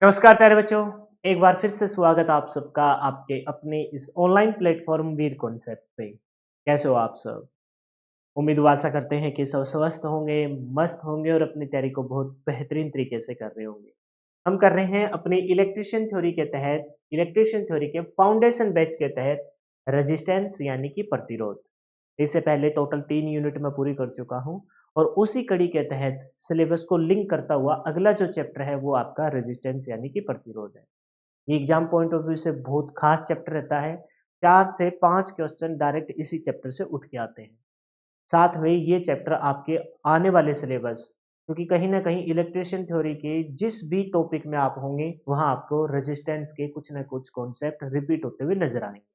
नमस्कार प्यारे बच्चों, एक बार फिर से स्वागत आप सबका आपके अपने इस ऑनलाइन प्लेटफॉर्म वीर कॉन्सेप्ट पे। कैसे हो आप सब? उम्मीद व आशा करते हैं कि सब स्वस्थ होंगे, मस्त होंगे और अपनी तैयारी को बहुत बेहतरीन तरीके से कर रहे होंगे। हम कर रहे हैं अपनी इलेक्ट्रिशियन थ्योरी के फाउंडेशन बैच के तहत रेजिस्टेंस यानी कि प्रतिरोध। इससे पहले टोटल 3 यूनिट मैं पूरी कर चुका हूँ और उसी कड़ी के तहत सिलेबस को लिंक करता हुआ अगला जो चैप्टर है वो आपका रेजिस्टेंस यानी कि प्रतिरोध है। ये एग्जाम पॉइंट ऑफ व्यू से बहुत खास चैप्टर रहता है। 4 से 5 क्वेश्चन डायरेक्ट इसी चैप्टर से उठ के आते हैं। साथ में ये चैप्टर आपके आने वाले सिलेबस, क्योंकि कहीं न कहीं इलेक्ट्रिशियन थ्योरी के जिस भी टॉपिक में आप होंगे, वहाँ आपको रेजिस्टेंस के कुछ न कुछ कॉन्सेप्ट रिपीट होते हुए नज़र आएँगे।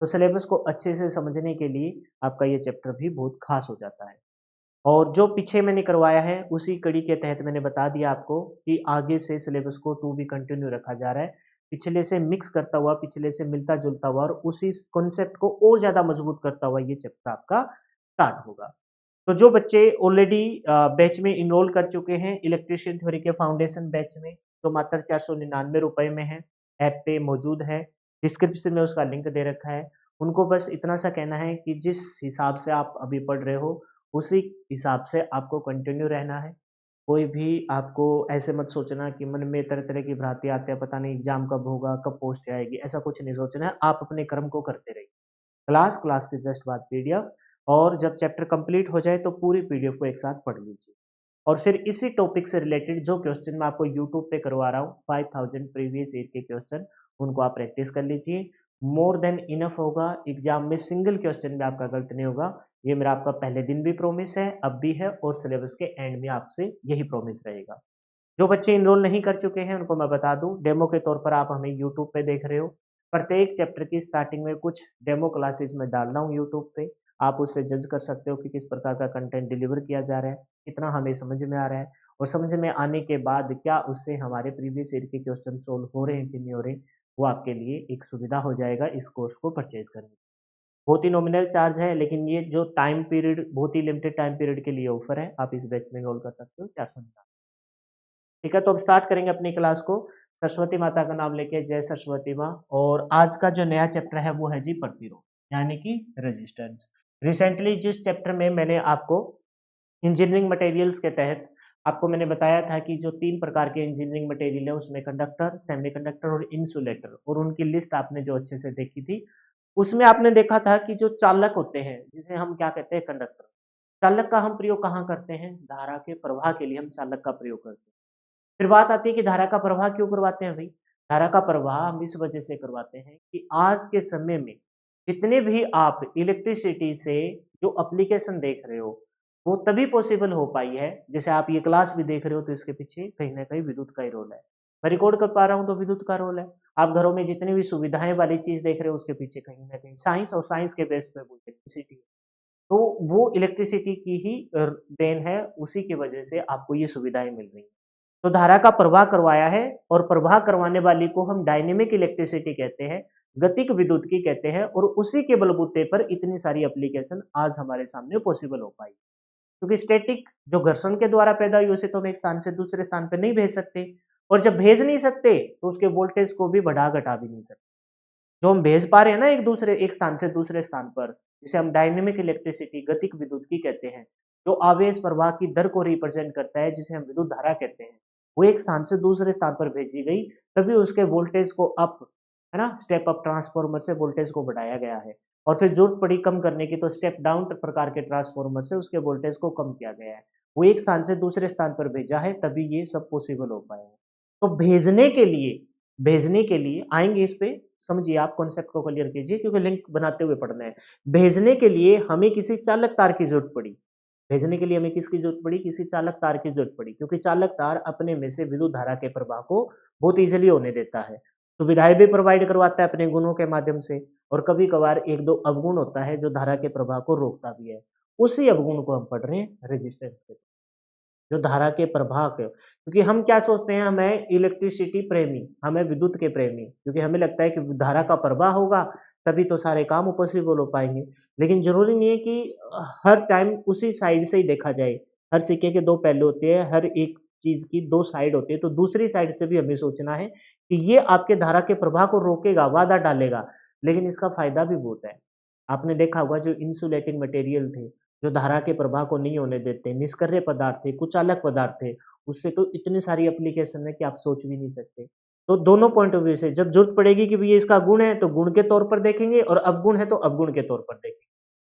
तो सिलेबस को अच्छे से समझने के लिए आपका ये चैप्टर भी बहुत खास हो जाता है। और जो पीछे मैंने करवाया है उसी कड़ी के तहत मैंने बता दिया आपको कि आगे से सिलेबस को टू बी कंटिन्यू रखा जा रहा है। पिछले से मिक्स करता हुआ, पिछले से मिलता-जुलता हुआ और उसी कॉन्सेप्ट को और ज़्यादा मजबूत करता हुआ ये चैप्टर आपका स्टार्ट होगा। तो जो बच्चे ऑलरेडी बैच में इनरोल कर चुके हैं इलेक्ट्रिशियन थ्योरी के फाउंडेशन बैच में, तो मात्र ₹499 में है, ऐप पे मौजूद है, डिस्क्रिप्शन में उसका लिंक दे रखा है। उनको बस इतना सा कहना है कि जिस हिसाब से आप अभी पढ़ रहे हो, उसी हिसाब से आपको कंटिन्यू रहना है। कोई भी आपको ऐसे मत सोचना कि मन में तरह-तरह की भ्रांति आते हैं, पता नहीं एग्ज़ाम कब होगा, कब पोस्ट आएगी, ऐसा कुछ नहीं सोचना है। आप अपने कर्म को करते रहिए। क्लास के जस्ट बाद पीडीएफ और जब चैप्टर कंप्लीट हो जाए तो पूरी पीडीएफ को एक साथ पढ़ लीजिए। और फिर इसी टॉपिक से रिलेटेड जो क्वेश्चन मैं आपको यूट्यूब पे करवा रहा हूँ 5000 प्रीवियस ईयर के क्वेश्चन, उनको आप प्रैक्टिस कर लीजिए। मोर देन इनफ होगा। एग्जाम में सिंगल क्वेश्चन भी आपका गलत नहीं होगा। ये मेरा आपका पहले दिन भी प्रॉमिस है, अब भी है और सिलेबस के एंड में आपसे यही प्रॉमिस रहेगा। जो बच्चे इनरोल नहीं कर चुके हैं उनको मैं बता दूं, डेमो के तौर पर आप हमें यूट्यूब पे देख रहे हो। प्रत्येक चैप्टर की स्टार्टिंग में कुछ डेमो क्लासेस में डाल रहा हूँ यूट्यूब पे। आप उससे जज कर सकते हो कि किस प्रकार का कंटेंट डिलीवर किया जा रहा है, कितना हमें समझ में आ रहा है और समझ में आने के बाद क्या उससे हमारे प्रीवियस ईयर के क्वेश्चन सोल्व हो रहे हैं कि नहीं हो रहे। वो आपके लिए एक सुविधा हो जाएगा इस कोर्स को परचेज करने की। बहुत ही नॉमिनल चार्ज है, लेकिन ये जो टाइम पीरियड बहुत ही लिमिटेड टाइम पीरियड के लिए ऑफर है। आप इस बैच में एनरोल कर सकते हो। क्या सुनना, ठीक है? तो अब स्टार्ट करेंगे अपनी क्लास को। सरस्वती माता का नाम लेके, जय सरस्वती माँ। और आज का जो नया चैप्टर है वो है जी प्रतिरोध, यानी कि रेजिस्टेंस। रिसेंटली जिस चैप्टर में मैंने आपको इंजीनियरिंग मटेरियल्स के तहत आपको मैंने बताया था कि जो 3 प्रकार के इंजीनियरिंग मटेरियल है उसमें कंडक्टर, सेमीकंडक्टर और इंसुलेटर, और उनकी लिस्ट आपने जो अच्छे से देखी थी, उसमें आपने देखा था कि जो चालक होते हैं, जिसे हम क्या कहते हैं, कंडक्टर। चालक का हम प्रयोग कहाँ करते हैं? धारा के प्रवाह के लिए हम चालक का प्रयोग करते हैं। फिर बात आती है कि धारा का प्रवाह क्यों करवाते हैं भाई? धारा का प्रवाह हम इस वजह से करवाते हैं कि आज के समय में जितने भी आप इलेक्ट्रिसिटी से जो एप्लीकेशन देख रहे हो, वो तभी पॉसिबल हो पाई है। जैसे आप ये क्लास भी देख रहे हो तो इसके पीछे कहीं न कहीं विद्युत का ही रोल है। मैं रिकॉर्ड कर पा रहा हूँ तो विद्युत का रोल है। आप घरों में जितनी भी सुविधाएँ वाली चीज़ देख रहे हो उसके पीछे कहीं न कहीं साइंस, और साइंस के बेस पे वो इलेक्ट्रिसिटी है। तो वो इलेक्ट्रिसिटी की ही देन है, उसी की वजह से आपको ये सुविधाएँ मिल रही हैं। तो धारा का प्रवाह करवाया है, और प्रवाह करवाने वाली को हम डायनेमिक इलेक्ट्रिसिटी कहते हैं, गतिक विद्युत की कहते हैं, और उसी के बलबूते पर इतनी सारी एप्लीकेशन आज हमारे सामने पॉसिबल हो पाई। क्योंकि स्टैटिक जो घर्षण के द्वारा पैदा हुई उसे तो हम एक स्थान से दूसरे स्थान पे नहीं भेज सकते, और जब भेज नहीं सकते तो उसके वोल्टेज को भी बढ़ा घटा भी नहीं सकते। जो हम भेज पा रहे हैं ना एक स्थान से दूसरे स्थान पर, जिसे हम डायनेमिक इलेक्ट्रिसिटी गतिक विद्युत की कहते हैं, जो आवेश प्रवाह की दर को रिप्रेजेंट करता है, जिसे हम विद्युत धारा कहते हैं, वो एक स्थान से दूसरे स्थान पर भेजी गई, तभी उसके वोल्टेज को अप, है ना, स्टेप अप ट्रांसफार्मर से वोल्टेज को बढ़ाया गया है। और फिर जरूरत पड़ी कम करने की तो स्टेप डाउन प्रकार के ट्रांसफार्मर से उसके वोल्टेज को कम किया गया है। वो एक स्थान से दूसरे स्थान पर भेजा है, तभी ये सब पॉसिबल हो पाया है। तो भेजने के लिए आएँगे इस पे, समझिए आप कॉन्सेप्ट को क्लियर कीजिए क्योंकि लिंक बनाते हुए पढ़ना है। भेजने के लिए हमें किसी चालक तार की ज़रूरत पड़ी। भेजने के लिए हमें किसकी ज़रूरत पड़ी? किसी चालक तार की ज़रूरत पड़ी, क्योंकि चालक तार अपने में से विद्युत धारा के प्रवाह को बहुत ईज़िली होने देता है। सुविधाएँ भी प्रोवाइड करवाता है अपने गुणों के माध्यम से, और कभी-कभार 1-2 अवगुण होता है जो धारा के प्रवाह को रोकता भी है। उसी अवगुण को हम पढ़ रहे हैं रेजिस्टेंस के, जो धारा के प्रवाह के, क्योंकि हम क्या सोचते हैं, हमें इलेक्ट्रिसिटी प्रेमी, हमें विद्युत के प्रेमी, क्योंकि हमें लगता है कि धारा का प्रवाह होगा तभी तो सारे काम पॉसिबल हो पाएँगे। लेकिन ज़रूरी नहीं है कि हर टाइम उसी साइड से ही देखा जाए। हर सिक्के के 2 पहलू होते हैं, हर एक चीज की दो साइड होती है, तो दूसरी साइड से भी हमें सोचना है कि ये आपके धारा के प्रवाह को रोकेगा, बाधा डालेगा, लेकिन इसका फायदा भी बहुत है। आपने देखा होगा जो इंसुलेटिंग मटेरियल थे, जो धारा के प्रवाह को नहीं होने देते, निष्क्रिय पदार्थ थे, कुचालक पदार्थ थे, उससे तो इतनी सारी एप्लीकेशन है कि आप सोच भी नहीं सकते। तो दोनों पॉइंट ऑफ व्यू से जब जरूरत पड़ेगी कि भई इसका गुण है, तो गुण के तौर पर देखेंगे और अवगुण है तो अवगुण के तौर पर देखेंगे।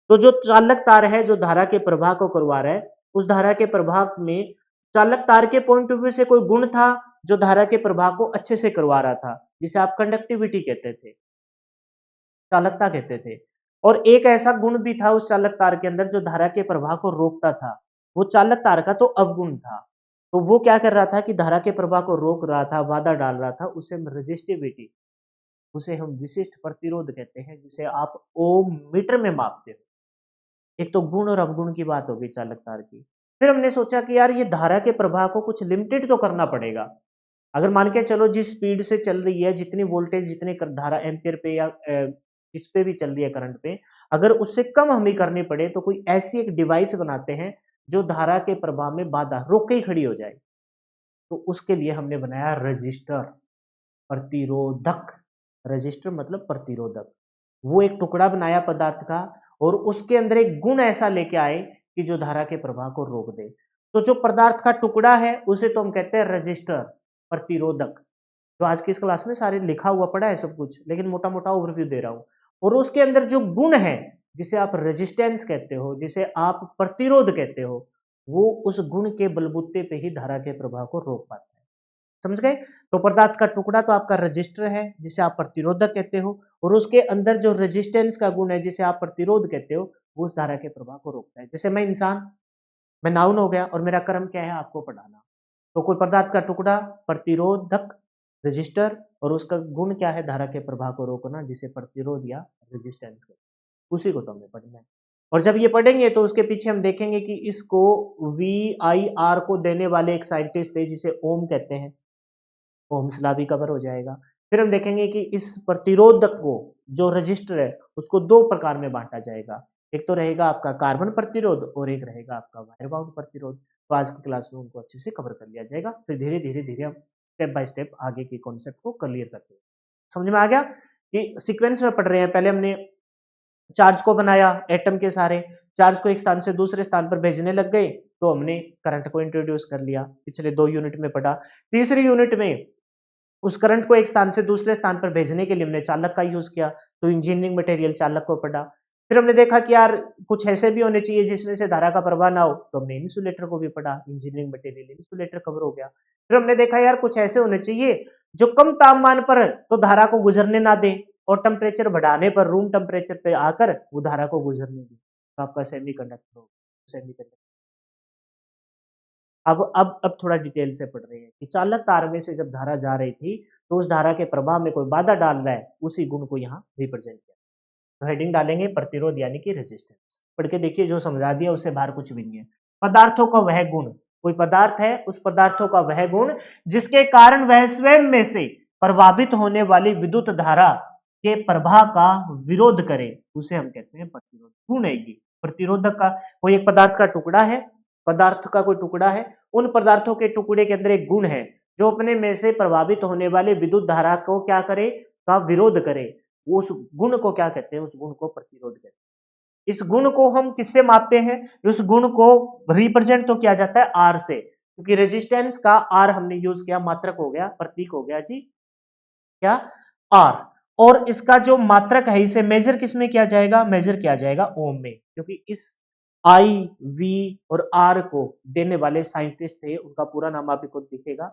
तो जो चालक तार है, जो धारा के प्रवाह को करवा रहा है, उस धारा के प्रवाह में चालक तार के पॉइंट ऑफ व्यू से कोई गुण था, जो धारा के प्रवाह को अच्छे से करवा रहा था, जिसे आप कंडक्टिविटी कहते थे, चालकता कहते थे। और एक ऐसा गुण भी था उस चालक तार के अंदर जो धारा के प्रवाह को रोकता था, वो चालक तार का तो अवगुण था। तो वो क्या कर रहा था कि धारा के प्रवाह को रोक रहा था, बाधा डाल रहा था, उसे हम रेजिस्टिविटी, उसे हम विशिष्ट प्रतिरोध कहते हैं, जिसे आप ओम मीटर में मापते हो। एक तो गुण और अवगुण की बात होगी चालक तार की। फिर हमने सोचा कि यार ये धारा के प्रवाह को कुछ लिमिटेड तो करना पड़ेगा। अगर मान के चलो जिस स्पीड से चल रही है, जितनी वोल्टेज, जितनी धारा एम्पियर पे या जिस पे भी चल रही है करंट पे, अगर उससे कम हमें करनी पड़े तो कोई ऐसी एक डिवाइस बनाते हैं जो धारा के प्रवाह में बाधा रोक के ही खड़ी हो जाए। तो उसके लिए हमने बनाया रजिस्टर, प्रतिरोधक। रजिस्टर मतलब प्रतिरोधक। वो एक टुकड़ा बनाया पदार्थ का और उसके अंदर एक गुण ऐसा लेके आए कि जो धारा के प्रवाह को रोक दे। तो जो पदार्थ का टुकड़ा है उसे तो हम कहते हैं रजिस्टर, प्रतिरोधक। तो आज की इस क्लास में सारे लिखा हुआ पड़ा है सब कुछ, लेकिन मोटा मोटा ओवरव्यू दे रहा हूं। और उसके अंदर जो गुण है, जिसे आप रेजिस्टेंस कहते हो, जिसे आप प्रतिरोध कहते हो, वो उस गुण के बलबूते पे ही धारा के प्रवाह को रोक पाता है। समझ गए? तो पदार्थ का टुकड़ा तो आपका रजिस्टर है, जिसे आप प्रतिरोधक कहते हो, और उसके अंदर जो रेजिस्टेंस का गुण है, जिसे आप प्रतिरोध कहते हो, वो उस धारा के प्रवाह को रोकता है। जैसे मैं इंसान, मैं नाउन हो गया और मेरा कर्म क्या है? आपको पढ़ाना। तो कोई पदार्थ का टुकड़ा, प्रतिरोधक, रजिस्टर, और उसका गुण क्या है? धारा के प्रवाह को रोकना, जिसे प्रतिरोध या रेजिस्टेंस कहते हैं। उसी को तो हमें पढ़ना है। और जब ये पढ़ेंगे तो उसके पीछे हम देखेंगे कि इसको VIR को देने वाले एक साइंटिस्ट थे, जिसे ओम कहते हैं। ओम्स लॉ भी कवर हो जाएगा। फिर हम देखेंगे कि इस प्रतिरोधक को, जो रजिस्टर है, उसको दो प्रकार में बांटा जाएगा। एक तो रहेगा आपका कार्बन प्रतिरोध और एक रहेगा आपका वायर बाउंड प्रतिरोध। तो आज की क्लास में उनको अच्छे से कवर कर लिया जाएगा। फिर धीरे धीरे धीरे हम स्टेप बाय स्टेप आगे के कॉन्सेप्ट को क्लियर करते हैं। समझ में आ गया कि सीक्वेंस में पढ़ रहे हैं। पहले हमने चार्ज को बनाया, एटम के सारे चार्ज को एक स्थान से दूसरे स्थान पर भेजने लग गए, तो हमने करंट को इंट्रोड्यूस कर लिया। पिछले 2 यूनिट में पढ़ा। तीसरी यूनिट में उस करंट को एक स्थान से दूसरे स्थान पर भेजने के लिए हमने चालक का यूज किया, तो इंजीनियरिंग मटेरियल चालक को पढ़ा। फिर हमने देखा कि यार कुछ ऐसे भी होने चाहिए जिसमें से धारा का प्रवाह ना हो, तो हमने इंसुलेटर को भी पढ़ा। इंजीनियरिंग मटेरियल इंसुलेटर कवर हो गया। फिर हमने देखा यार कुछ ऐसे होने चाहिए जो कम तापमान पर तो धारा को गुजरने ना दे, और टेम्परेचर बढ़ाने पर रूम टेम्परेचर पे आकर वो धारा को गुजरने दे, तो आपका सेमीकंडक्टर हो। सेमीकंडक्टर अब थोड़ा डिटेल से पढ़ रहे हैं कि चालक तार में से जब धारा जा रही थी, तो उस धारा के प्रवाह में कोई बाधा डाल रहा है, उसी गुण को यहाँ रिप्रेजेंट किया। तो हेडिंग डालेंगे प्रतिरोध यानी कि रेजिस्टेंस। पढ़ के देखिए, जो समझा दिया उससे बाहर कुछ भी नहीं है। पदार्थों का वह गुण, कोई पदार्थ है, उस पदार्थों का वह गुण जिसके कारण वह स्वयं में से प्रभावित होने वाली विद्युत धारा के प्रवाह का विरोध करे, उसे हम कहते हैं प्रतिरोध। गुण है ये प्रतिरोधक का। कोई एक पदार्थ का टुकड़ा है, पदार्थ का कोई टुकड़ा है, उन पदार्थों के टुकड़े के अंदर एक गुण है जो अपने में से प्रभावित होने वाले विद्युत धारा को क्या करे? का विरोध करे। उस गुण को क्या कहते हैं? उस गुण को प्रतिरोध कहते हैं। इस गुण को हम किससे मापते हैं? उस गुण को रिप्रेजेंट तो किया जाता है आर से, क्योंकि रेजिस्टेंस का आर हमने यूज किया, मात्रक हो गया, प्रतीक हो गया जी क्या? आर। और इसका जो मात्रक है इसे मेजर किस में किया जाएगा? मेजर किया जाएगा ओम में, क्योंकि इस आई, वी और आर को देने वाले साइंटिस्ट थे, उनका पूरा नाम आपको दिखेगा,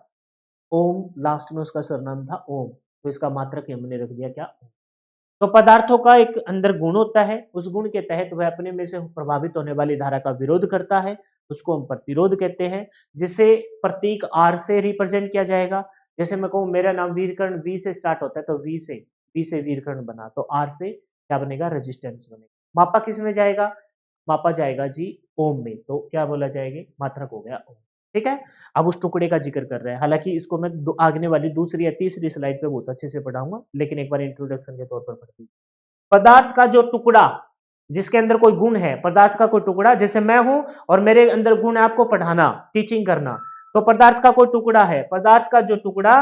ओम, लास्ट में उसका सरनाम था ओम। तो इसका मात्रक हमने रख दिया क्या? ओम। तो पदार्थों का एक अंदर गुण होता है, उस गुण के तहत वह अपने में से प्रभावित होने वाली धारा का विरोध करता है, उसको हम प्रतिरोध कहते हैं, जिसे प्रतीक आर से रिप्रेजेंट किया जाएगा। जैसे मैं कहूं मेरा नाम वीरकर्ण, वी से स्टार्ट होता है, तो वी से वीरकर्ण बना, तो आर से क्या बनेगा? रेजिस्टेंस बनेगा। मापा किस में जाएगा? मापा जाएगा जी ओम में। तो क्या बोला जाएगा? मात्रक हो गया ओम। ठीक है। अब उस टुकड़े का जिक्र कर रहे हैं, हालांकि इसको मैं आगने वाली दूसरी या तीसरी स्लाइड पे बहुत अच्छे से पढ़ाऊंगा, लेकिन एक बार इंट्रोडक्शन के तौर पर पढ़ लीजिए। पदार्थ का जो टुकड़ा जिसके अंदर कोई गुण है, पदार्थ का कोई टुकड़ा, जैसे मैं हूं और मेरे अंदर गुण है आपको पढ़ाना, टीचिंग करना, तो पदार्थ का कोई टुकड़ा है, पदार्थ का जो टुकड़ा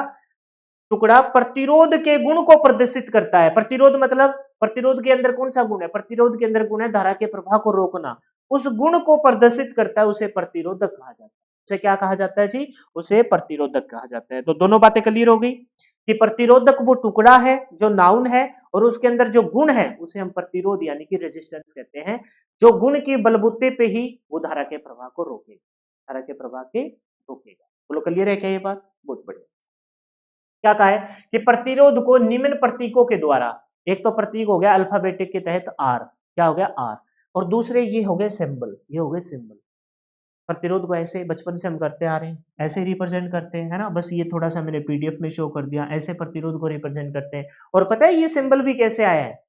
टुकड़ा प्रतिरोध के गुण को प्रदर्शित करता है। प्रतिरोध मतलब प्रतिरोध के अंदर कौन सा गुण है? प्रतिरोध के अंदर गुण है धारा के प्रवाह को रोकना। उस गुण को प्रदर्शित करता है, उसे प्रतिरोधक कहा जाता है। उसे क्या कहा जाता है जी? उसे प्रतिरोधक कहा जाता है। तो दोनों बातें क्लियर हो गई कि प्रतिरोधक वो टुकड़ा है जो नाउन है, और उसके अंदर जो गुण है उसे हम प्रतिरोध यानी कि रेजिस्टेंस कहते हैं, जो गुण की बलबूते पे ही वो धारा के प्रवाह को रोकेगा, धारा के प्रवाह के रोकेगा। बोलो क्लियर है क्या ये बात? बहुत बढ़िया। क्या कहा है कि प्रतिरोध को निम्न प्रतीकों के द्वारा, एक तो प्रतीक हो गया अल्फाबेटिक के तहत आर, क्या हो गया आर, और दूसरे ये हो गए सिंबल, ये हो गए सिंबल। प्रतिरोध को ऐसे बचपन से हम करते आ रहे हैं, ऐसे रिप्रेजेंट करते हैं, है ना, बस ये थोड़ा सा मैंने पीडीएफ में शो कर दिया, ऐसे प्रतिरोध को रिप्रेजेंट करते हैं। और पता है ये सिंबल भी कैसे आया है?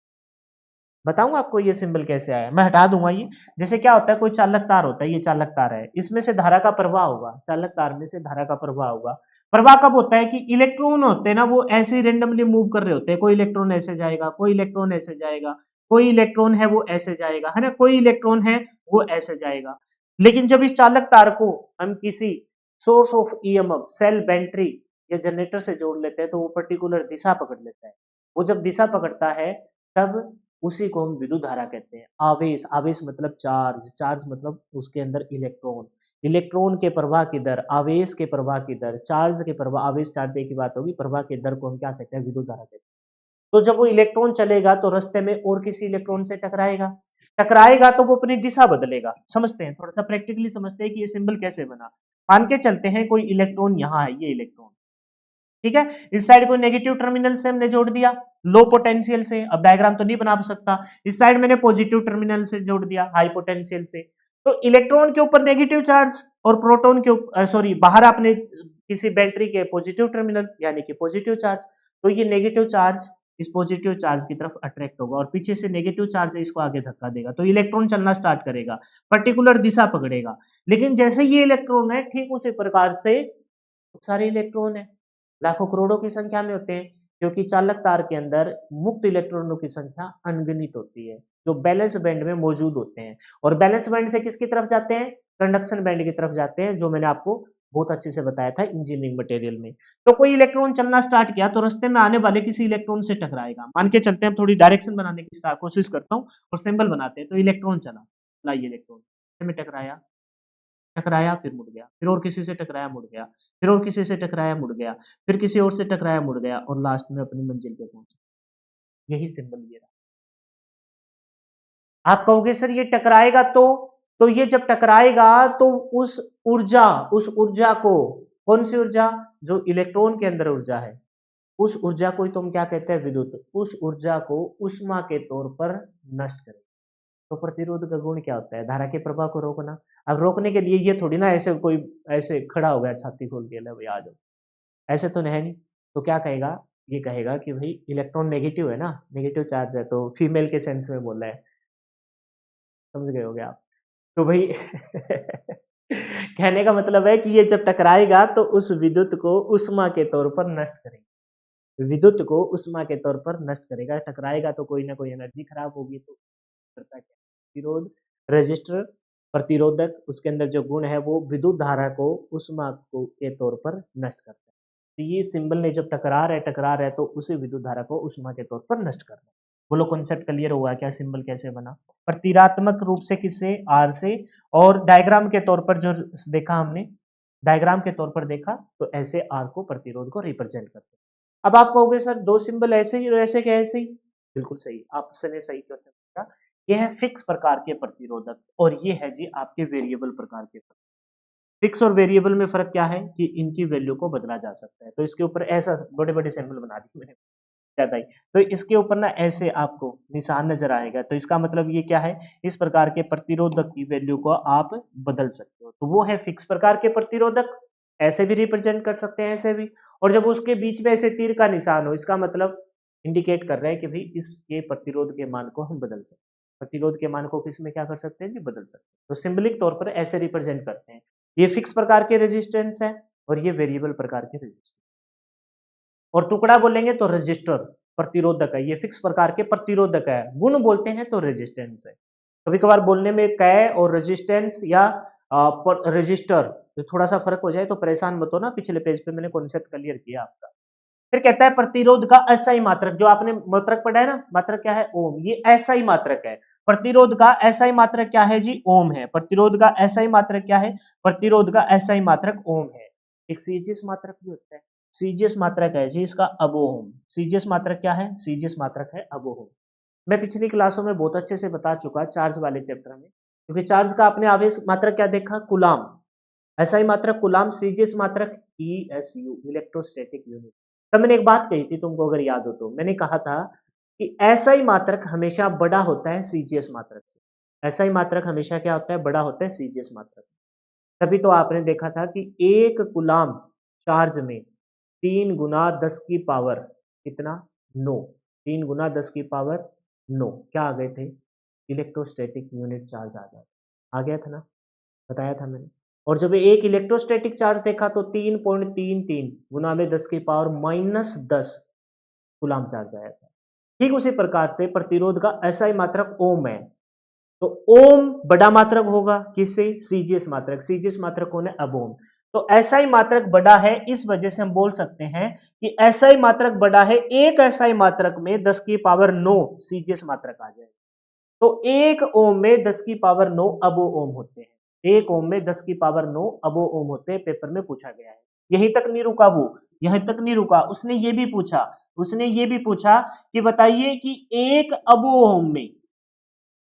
बताऊं आपको ये सिंबल कैसे आया है? मैं हटा दूंगा ये। जैसे क्या होता है, कोई चालक तार होता है, ये चालक तार है, इसमें से धारा का प्रवाह होगा, चालक तार में से धारा का प्रवाह होगा। प्रवाह कब होता है कि इलेक्ट्रॉन होते हैं ना, वो ऐसे ही रेंडमली मूव कर रहे होते हैं, कोई इलेक्ट्रॉन ऐसे जाएगा, कोई इलेक्ट्रॉन ऐसे जाएगा, कोई इलेक्ट्रॉन है वो ऐसे जाएगा, है ना, कोई इलेक्ट्रॉन है वो ऐसे जाएगा। लेकिन जब इस चालक तार को हम किसी source of EMF, cell, battery या जनरेटर से जोड़ लेते हैं, तो वो पर्टिकुलर दिशा पकड़ लेता है। वो जब दिशा पकड़ता है तब उसी को हम विद्युत धारा कहते हैं। आवेश, आवेश मतलब चार्ज, चार्ज मतलब उसके अंदर इलेक्ट्रॉन, इलेक्ट्रॉन के प्रवाह की दर, आवेश के प्रवाह की दर, चार्ज के प्रवाह, आवेश चार्ज एक ही बात होगी, प्रवाह की दर को हम क्या कहते हैं? विद्युत धारा कहते हैं। तो जब वो इलेक्ट्रॉन चलेगा तो रास्ते में और किसी इलेक्ट्रॉन से टकराएगा, टकराएगा तो वो अपनी दिशा बदलेगा। समझते हैं, थोड़ा सा प्रैक्टिकली समझते हैं कि ये सिंबल कैसे बना। मान के चलते हैं कोई इलेक्ट्रॉन यहाँ है, ये इलेक्ट्रॉन, ठीक है, इस साइड को नेगेटिव टर्मिनल से हमने जोड़ दिया लो पोटेंशियल से, अब डायग्राम तो नहीं बना सकता, इस साइड मैंने पॉजिटिव टर्मिनल से जोड़ दिया हाई पोटेंशियल से। तो इलेक्ट्रॉन के ऊपर नेगेटिव चार्ज और प्रोटॉन के ऊपर सॉरी बाहर आपने किसी बैटरी के पॉजिटिव टर्मिनल यानी कि पॉजिटिव चार्ज, तो ये नेगेटिव चार्ज इस पॉजिटिव चार्ज की तरफ अट्रैक्ट होगा और पीछे से नेगेटिव चार्ज है इसको आगे धक्का देगा, तो इलेक्ट्रॉन चलना स्टार्ट करेगा, पर्टिकुलर दिशा पकड़ेगा। लेकिन जैसे ये इलेक्ट्रॉन है ठीक उसी प्रकार से सारे इलेक्ट्रॉन है, लाखों करोड़ों की संख्या में होते हैं, क्योंकि चालक तार के अंदर मुक्त इलेक्ट्रॉनों की संख्या अनगिनत होती है जो बैलेंस बैंड में मौजूद होते हैं। और बैलेंस बैंड से किसकी तरफ जाते हैं? कंडक्शन बैंड की तरफ जाते हैं, जो मैंने आपको बहुत अच्छे से बताया था इंजीनियरिंग मटेरियल में। तो कोई इलेक्ट्रॉन चलना स्टार्ट किया तो रास्ते में आने वाले किसी इलेक्ट्रॉन से टकराएगा। मान के चलते हैं, थोड़ी डायरेक्शन बनाने की कोशिश करता हूँ और सिंबल बनाते हैं। तो इलेक्ट्रॉन चला, लाइए इलेक्ट्रॉन में टकराया, टकराया फिर मुड़ गया, फिर और किसी से टकराया मुड़ गया, फिर और किसी से टकराया मुड़ गया, फिर किसी और से टकराया मुड़ गया, और लास्ट में अपनी मंजिल पे पहुंचा। यही सिंबल ये रहा। आप कहोगे सर ये टकराएगा तो ये जब टकराएगा तो उस ऊर्जा को, कौन सी ऊर्जा? जो इलेक्ट्रॉन के अंदर ऊर्जा है, उस ऊर्जा को ही तुम क्या कहते हैं? विद्युत। उस ऊर्जा को उष्मा के तौर पर नष्ट करें। तो प्रतिरोध का गुण क्या होता है? धारा के प्रवाह को रोकना। अब रोकने के लिए ये थोड़ी ना ऐसे कोई ऐसे खड़ा हो गया छाती खोल के, ले भाई आ जाओ, ऐसे तो है नहीं। तो क्या कहेगा? ये कहेगा कि भाई इलेक्ट्रॉन नेगेटिव है ना, नेगेटिव चार्ज है, तो फीमेल के सेंस में बोल रहा है, समझ गए होगे आप। तो भाई कहने का मतलब है कि ये जब टकराएगा तो उस विद्युत को उष्मा के तौर पर नष्ट करेगा, विद्युत को उष्मा के तौर पर नष्ट करेगा। टकराएगा तो कोई ना कोई एनर्जी खराब होगी, तो करता क्या? प्रतिरोध, रजिस्टर, प्रतिरोधक, उसके अंदर जो गुण है वो विद्युत धारा को उष्मा को के तौर पर नष्ट करता है। तो ये सिंबल ने जब टकरा रहा है तो उसी विद्युत धारा को उष्मा के तौर पर नष्ट करना है। बोलो कॉन्सेप्ट क्लियर हुआ क्या? सिंबल कैसे बना? प्रतीकात्मक रूप से किससे? आर से। और डायग्राम के तौर पर जो देखा हमने, डायग्राम के तौर पर देखा तो ऐसे आर को, प्रतिरोध को रिप्रेजेंट करते हैं। अब आप कहोगे सर दो सिंबल ऐसे ही ऐसे क्या ऐसे ही? बिल्कुल सही, आपने सही क्वेश्चन पूछा। ये है फिक्स प्रकार के प्रतिरोधक और ये है जी आपके वेरिएबल प्रकार के। फिक्स और वेरिएबल में फर्क क्या है कि इनकी वैल्यू को बदला जा सकता है। तो इसके ऊपर ऐसा बड़े बड़े सिंबल बना दिए मैंने ज्यादा ही, तो इसके ऊपर ना ऐसे आपको निशान नजर आएगा, तो इसका मतलब ये क्या है? इस प्रकार के प्रतिरोधक की वैल्यू को आप बदल सकते हो, तो वो है फिक्स प्रकार के प्रतिरोधक। ऐसे भी रिप्रेजेंट कर सकते हैं, ऐसे भी। और जब उसके बीच में ऐसे तीर का निशान हो, इसका मतलब इंडिकेट कर रहा है कि भाई इसके प्रतिरोध के मान को हम बदल सकते हैं। प्रतिरोध के मान को किस में क्या कर सकते हैं जी? बदल सकते हैं। तो सिंबलिक तौर पर ऐसे रिप्रेजेंट करते हैं। ये फिक्स प्रकार के रेजिस्टेंस है और ये वेरिएबल प्रकार के रेजिस्टेंस। और टुकड़ा बोलेंगे तो रजिस्टर, प्रतिरोधक है। ये फिक्स प्रकार के प्रतिरोधक है। गुण बोलते हैं तो रेजिस्टेंस है। कभी कभार बोलने में कै और रेजिस्टेंस या रजिस्टर तो थोड़ा सा फर्क हो जाए तो परेशान मत हो ना, पिछले पेज पे मैंने कॉन्सेप्ट क्लियर किया आपका। फिर कहता है प्रतिरोध का असाई मात्रक, जो आपने मात्रक पढ़ा है ना, मात्रक क्या है, ओम, ये असाई मात्रक है। प्रतिरोध का असाई मात्रक क्या है जी, ओम है। प्रतिरोध का असाई मात्रक क्या है, प्रतिरोध का असाई मात्रक ओम है। एक सीजीएस मात्रक भी होता है, सीजीएस मात्रक है जी इसका अबोहम। सीजीएस मात्रक क्या है, सीजीएस मात्रक है अबोहम। मैं पिछली क्लासों में बहुत अच्छे से बता चुका चार्ज वाले चैप्टर में, क्योंकि चार्ज का आपने आवेश मात्रक क्या देखा, कुलाम। एसआई मात्रक कुलाम, सीजीएस मात्रक ईएसयू, इलेक्ट्रोस्टैटिक यूनिट। तब मैंने एक बात कही थी तुमको अगर याद हो तो, मैंने कहा था कि एसआई मात्रक हमेशा बड़ा होता है सीजीएस मात्रक से। एसआई मात्रक हमेशा क्या होता है, बड़ा होता है सीजीएस मात्रक। तभी तो आपने देखा था कि एक कुलाम चार्ज में 3 × 10⁻⁹ कितना, 9। 3 × 10⁻⁹ क्या आ गए थे, इलेक्ट्रोस्टैटिक यूनिट चार्ज आ गया था ना, बताया था मैंने। और जब एक इलेक्ट्रोस्टैटिक चार्ज देखा तो 3.33 गुना में 10⁻⁻10 कूलाम चार्ज आया था। ठीक उसी प्रकार से प्रतिरोध का एसआई मात्रक ओम है, तो ओम बड़ा मात्रक होगा किससे, सीजीएस मात्रक। सीजीएस मात्रक कौन है, अब ओम। तो एसआई मात्रक बड़ा है, इस वजह से हम बोल सकते हैं कि एसआई मात्रक बड़ा है, एक एसआई मात्रक में 10⁻9 सीजीएस मात्रक आ जाए। तो 1 ओम में 10⁻9 अबो ओम होते हैं। 1 ओम में 10⁻9 अबो ओम होते हैं, पेपर में पूछा गया है। यहीं तक नहीं रुका वो, यहीं तक नहीं रुका, उसने ये भी पूछा, उसने ये भी पूछा कि बताइए कि 1 अबो ओम में,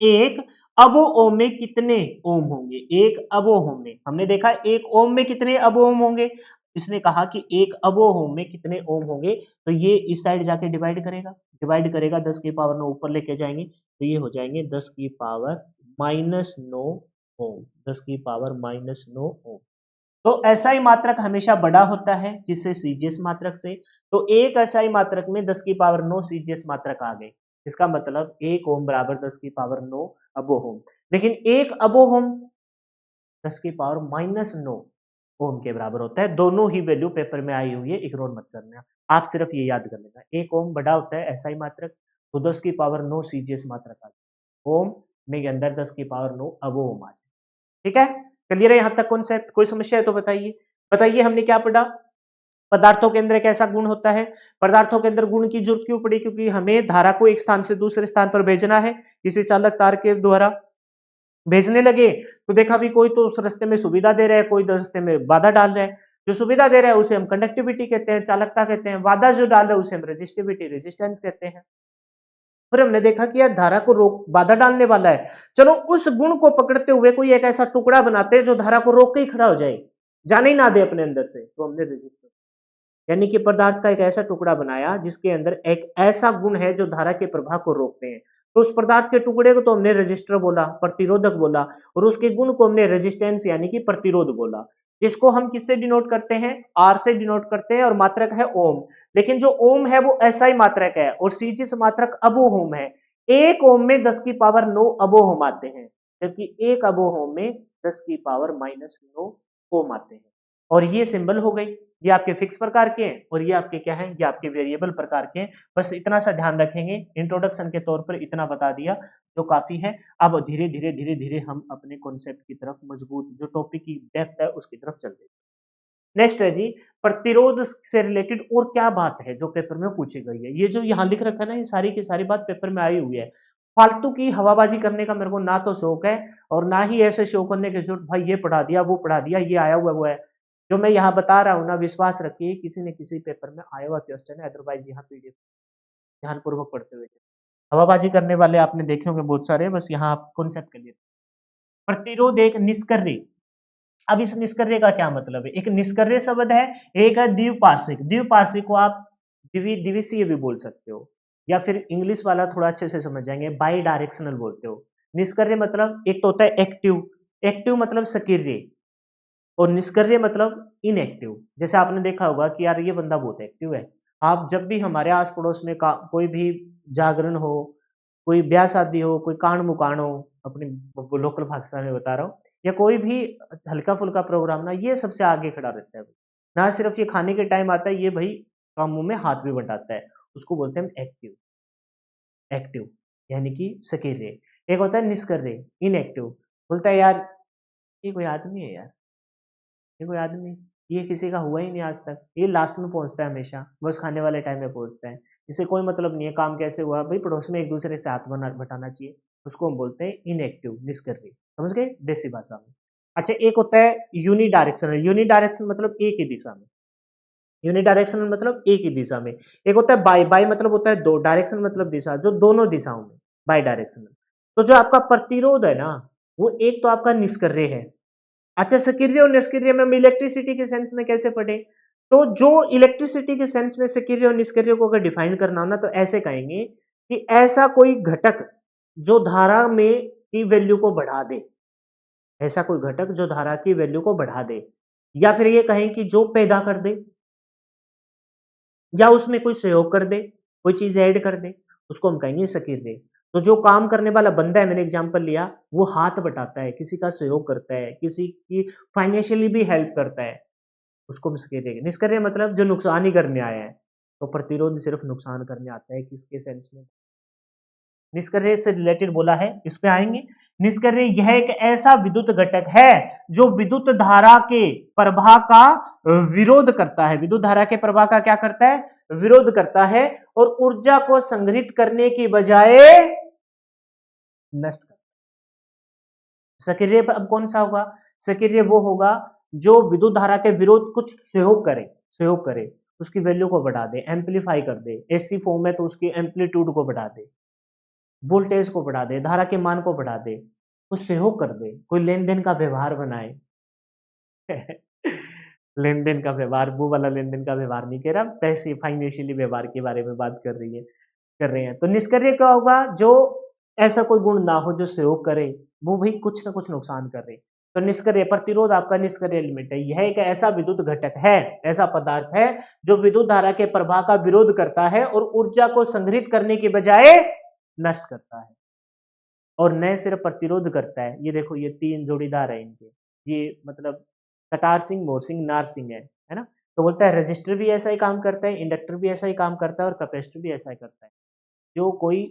1 अबो ओम में कितने ओम होंगे। 1 अबो ओम में हमने देखा 1 ओम में कितने अबो ओम होंगे, इसने कहा कि 1 अबो ओम में कितने ओम होंगे, तो ये इस साइड जाके डिवाइड करेगा, डिवाइड करेगा 10⁻9 ऊपर लेके जाएंगे तो ये हो जाएंगे 10⁻⁻9 ओम, 10⁻⁻9 ओम। तो एसआई मात्रक हमेशा बड़ा होता है किससे, सीजीएस मात्रक से। तो एक एसआई मात्रक में 10⁻9 सीजीएस मात्रक आ गए, इसका मतलब 1 ओम बराबर 10⁻9 अबोहोम। लेकिन 1 अबोहोम 10⁻⁻9 ओम के बराबर होता है। दोनों ही वैल्यू पेपर में आई हुई है, इग्नोर मत करना, आप सिर्फ ये याद कर लेना। 1 ओम बड़ा होता है एसआई मात्रक, तो 10⁻9 सीजीएस मात्रक आ जाए, ओम में के अंदर 10⁻9 अबोहोम आ जाए। ठीक है, क्लियर है यहां तक कॉन्सेप्ट, कोई समस्या है तो बताइए। बताइए हमने क्या पढ़ा, पदार्थों के अंदर एक ऐसा गुण होता है, पदार्थों के अंदर गुण की जरूरत क्यों पड़ी, क्योंकि हमें धारा को एक स्थान से दूसरे स्थान पर भेजना है, किसी चालक तार के द्वारा भेजने लगे तो देखा भी कोई तो उस रास्ते में सुविधा दे रहा है, कोई रास्ते में बाधा डाल रहा है। जो सुविधा दे रहा है उसे हम कंडक्टिविटी कहते हैं, चालकता कहते हैं, बाधा जो डाल रहा है उसे हम रेजिस्टिविटी, रेजिस्टेंस कहते हैं। फिर हमने देखा कि यार धारा को रोक, बाधा डालने वाला है, चलो उस गुण को पकड़ते हुए कोई एक ऐसा टुकड़ा बनाते हैं जो धारा को रोक के ही खड़ा हो जाए, जाने ही ना दे अपने अंदर से, तो हमने रेजिस्टेंस, यानी कि पदार्थ का एक ऐसा टुकड़ा बनाया जिसके अंदर एक ऐसा गुण है जो धारा के प्रवाह को रोकते हैं। तो उस पदार्थ के टुकड़े को तो हमने रेजिस्टर बोला, प्रतिरोधक बोला, और उसके गुण को हमने रेजिस्टेंस यानी कि प्रतिरोध बोला। जिसको हम किससे डिनोट करते हैं, आर से डिनोट करते हैं, और मात्रक है ओम। लेकिन जो ओम है वो एसआई मात्रक है और सीजीएस मात्रक अबोहोम है। एक ओम में 10⁻9 अबोहोम आते हैं, जबकि एक अबोहोम में 10⁻⁻9 ओम आते हैं। और ये सिंबल हो गई, ये आपके फिक्स प्रकार के हैं और ये आपके क्या हैं, ये आपके वेरिएबल प्रकार के हैं। बस इतना सा ध्यान रखेंगे, इंट्रोडक्शन के तौर पर इतना बता दिया तो काफी है। अब धीरे धीरे धीरे धीरे हम अपने कॉन्सेप्ट की तरफ, मजबूत जो टॉपिक की डेप्थ है उसकी तरफ चलते हैं। नेक्स्ट है जी, प्रतिरोध से रिलेटेड और क्या बात है जो पेपर में पूछी गई है। ये जो यहाँ लिख रखा है ना, ये सारी की सारी बात पेपर में आई हुई है। फालतू की हवाबाजी करने का मेरे को ना तो शौक है और ना ही ऐसे शौक करने की जरूरत, भाई ये पढ़ा दिया वो पढ़ा दिया, ये आया हुआ वो है। जो मैं यहाँ बता रहा हूँ ना, विश्वास रखिए किसी न किसी पेपर में आया हुआ क्वेश्चन है, अदरवाइज यहाँ पीडीएफ ध्यानपूर्वक पढ़ते हुए हवाबाजी करने वाले आपने देखे होंगे बहुत सारे, बस यहाँ आप कॉन्सेप्ट के लिए। प्रतिरोध एक निष्क्रिय, अब इस निष्क्रिय का क्या मतलब है, एक निष्क्रिय शब्द है, एक है द्विपार्श्विक। द्विपार्श्विक को आप द्विविषीय भी बोल सकते हो, या फिर इंग्लिश वाला थोड़ा अच्छे से समझ जाएंगे, बाई डायरेक्शनल बोलते हो। निष्क्रिय मतलब एक तो होता है एक्टिव, एक्टिव मतलब सक्रिय, और निष्क्रिय मतलब इनएक्टिव। जैसे आपने देखा होगा कि यार ये बंदा बहुत एक्टिव है, आप जब भी हमारे आस पड़ोस में कोई भी जागरण हो, कोई ब्याह शादी हो, कोई कांड मुकांड हो, अपनी लोकल भाषा में बता रहा हूँ, या कोई भी हल्का फुल्का प्रोग्राम ना, ये सबसे आगे खड़ा रहता है। ना सिर्फ ये खाने के टाइम आता है, ये भाई कामों में हाथ भी बटाता है, उसको बोलते हैं एक्टिव। एक्टिव यानी कि सक्रिय। एक होता है निष्क्रिय, इनएक्टिव, बोलता है यार ये कोई आदमी है यार, ये कोई आदमी, ये किसी का हुआ ही नहीं आज तक, ये लास्ट में पहुंचता है हमेशा, बस खाने वाले टाइम में पहुंचता है, इसे कोई मतलब नहीं है काम कैसे हुआ, भाई पड़ोस में एक दूसरे से हाथ बटाना चाहिए, उसको हम बोलते हैं इनएक्टिव, निष्क्रिय। समझ गए देसी भाषा में। अच्छा, एक होता है यूनिडायरेक्शनल। यूनिडायरेक्शनल मतलब एक ही दिशा में, यूनिडायरेक्शनल मतलब एक ही दिशा में। एक होता है बाई, बाई मतलब होता है दो, डायरेक्शन मतलब दिशा, जो दोनों दिशाओं में, बाई डायरेक्शनल। तो जो आपका प्रतिरोध है ना, वो एक तो आपका निष्क्रिय है। अच्छा, सक्रिय और निष्क्रिय में हम इलेक्ट्रिसिटी के सेंस में कैसे पढ़े, तो जो इलेक्ट्रिसिटी के सेंस में सक्रिय और निष्क्रिय को अगर डिफाइन करना हो ना, तो ऐसे कहेंगे कि ऐसा कोई घटक जो धारा में की वैल्यू को बढ़ा दे, ऐसा कोई घटक जो धारा की वैल्यू को बढ़ा दे, या फिर ये कहें कि जो पैदा कर दे, या उसमें कोई सहयोग कर दे, कोई चीज ऐड कर दे, उसको हम कहेंगे सक्रिय। तो जो काम करने वाला बंदा है, मैंने एग्जांपल लिया, वो हाथ बटाता है, किसी का सहयोग करता है, किसी की फाइनेंशियली भी हेल्प करता है, उसको हम सक्रिय कहेंगे। निष्क्रिय मतलब जो नुकसान ही करने आया है। तो प्रतिरोध सिर्फ नुकसान करने आता है, किसके सेंस में? निष्क्रिय से रिलेटेड बोला है, इस पे आएंगे। निष्क्रिय यह एक ऐसा विद्युत घटक है जो विद्युत धारा के प्रवाह का विरोध करता है। विद्युत धारा के प्रवाह का क्या करता है? विरोध करता है, और ऊर्जा को संग्रहित करने की बजाय नष्ट करता है। सक्रिय अब कौन सा होगा? सक्रिय वो होगा जो विद्युत धारा के विरोध कुछ सहयोग करे, उसकी वैल्यू को बढ़ा दे, एम्पलीफाई कर दे। एसी फॉर्म है तो उसकी एम्पलीट्यूड को बढ़ा दे, वोल्टेज को बढ़ा दे, धारा के मान को बढ़ा दे, कुछ सहयोग कर दे, कोई लेन देन का व्यवहार बनाए। लेन देन का व्यवहार, वो वाला लेन देन का व्यवहार नहीं कह रहा, पैसे फाइनेंशियली व्यवहार के बारे में बात कर रहे हैं। तो निष्क्रिय क्या होगा? जो ऐसा कोई गुण ना हो जो सहयोग करे, वो भी कुछ ना कुछ नुकसान कर रहे। तो निष्क्रिय प्रतिरोध आपका निष्क्रिय एलिमेंट है। यह एक ऐसा विद्युत घटक है, ऐसा पदार्थ है जो विद्युत धारा के प्रवाह का विरोध करता है और ऊर्जा को संग्रहित करने के बजाय नष्ट करता है। और न सिर्फ प्रतिरोध करता है, ये देखो ये तीन जोड़ीदार है इनके, ये मतलब कटार सिंह, मोरसिंह, नारसिंह है ना। तो बोलता है रजिस्टर भी ऐसा ही काम करता है, इंडक्टर भी ऐसा ही काम करता है, और कैपेसिटर भी ऐसा ही करता है। जो कोई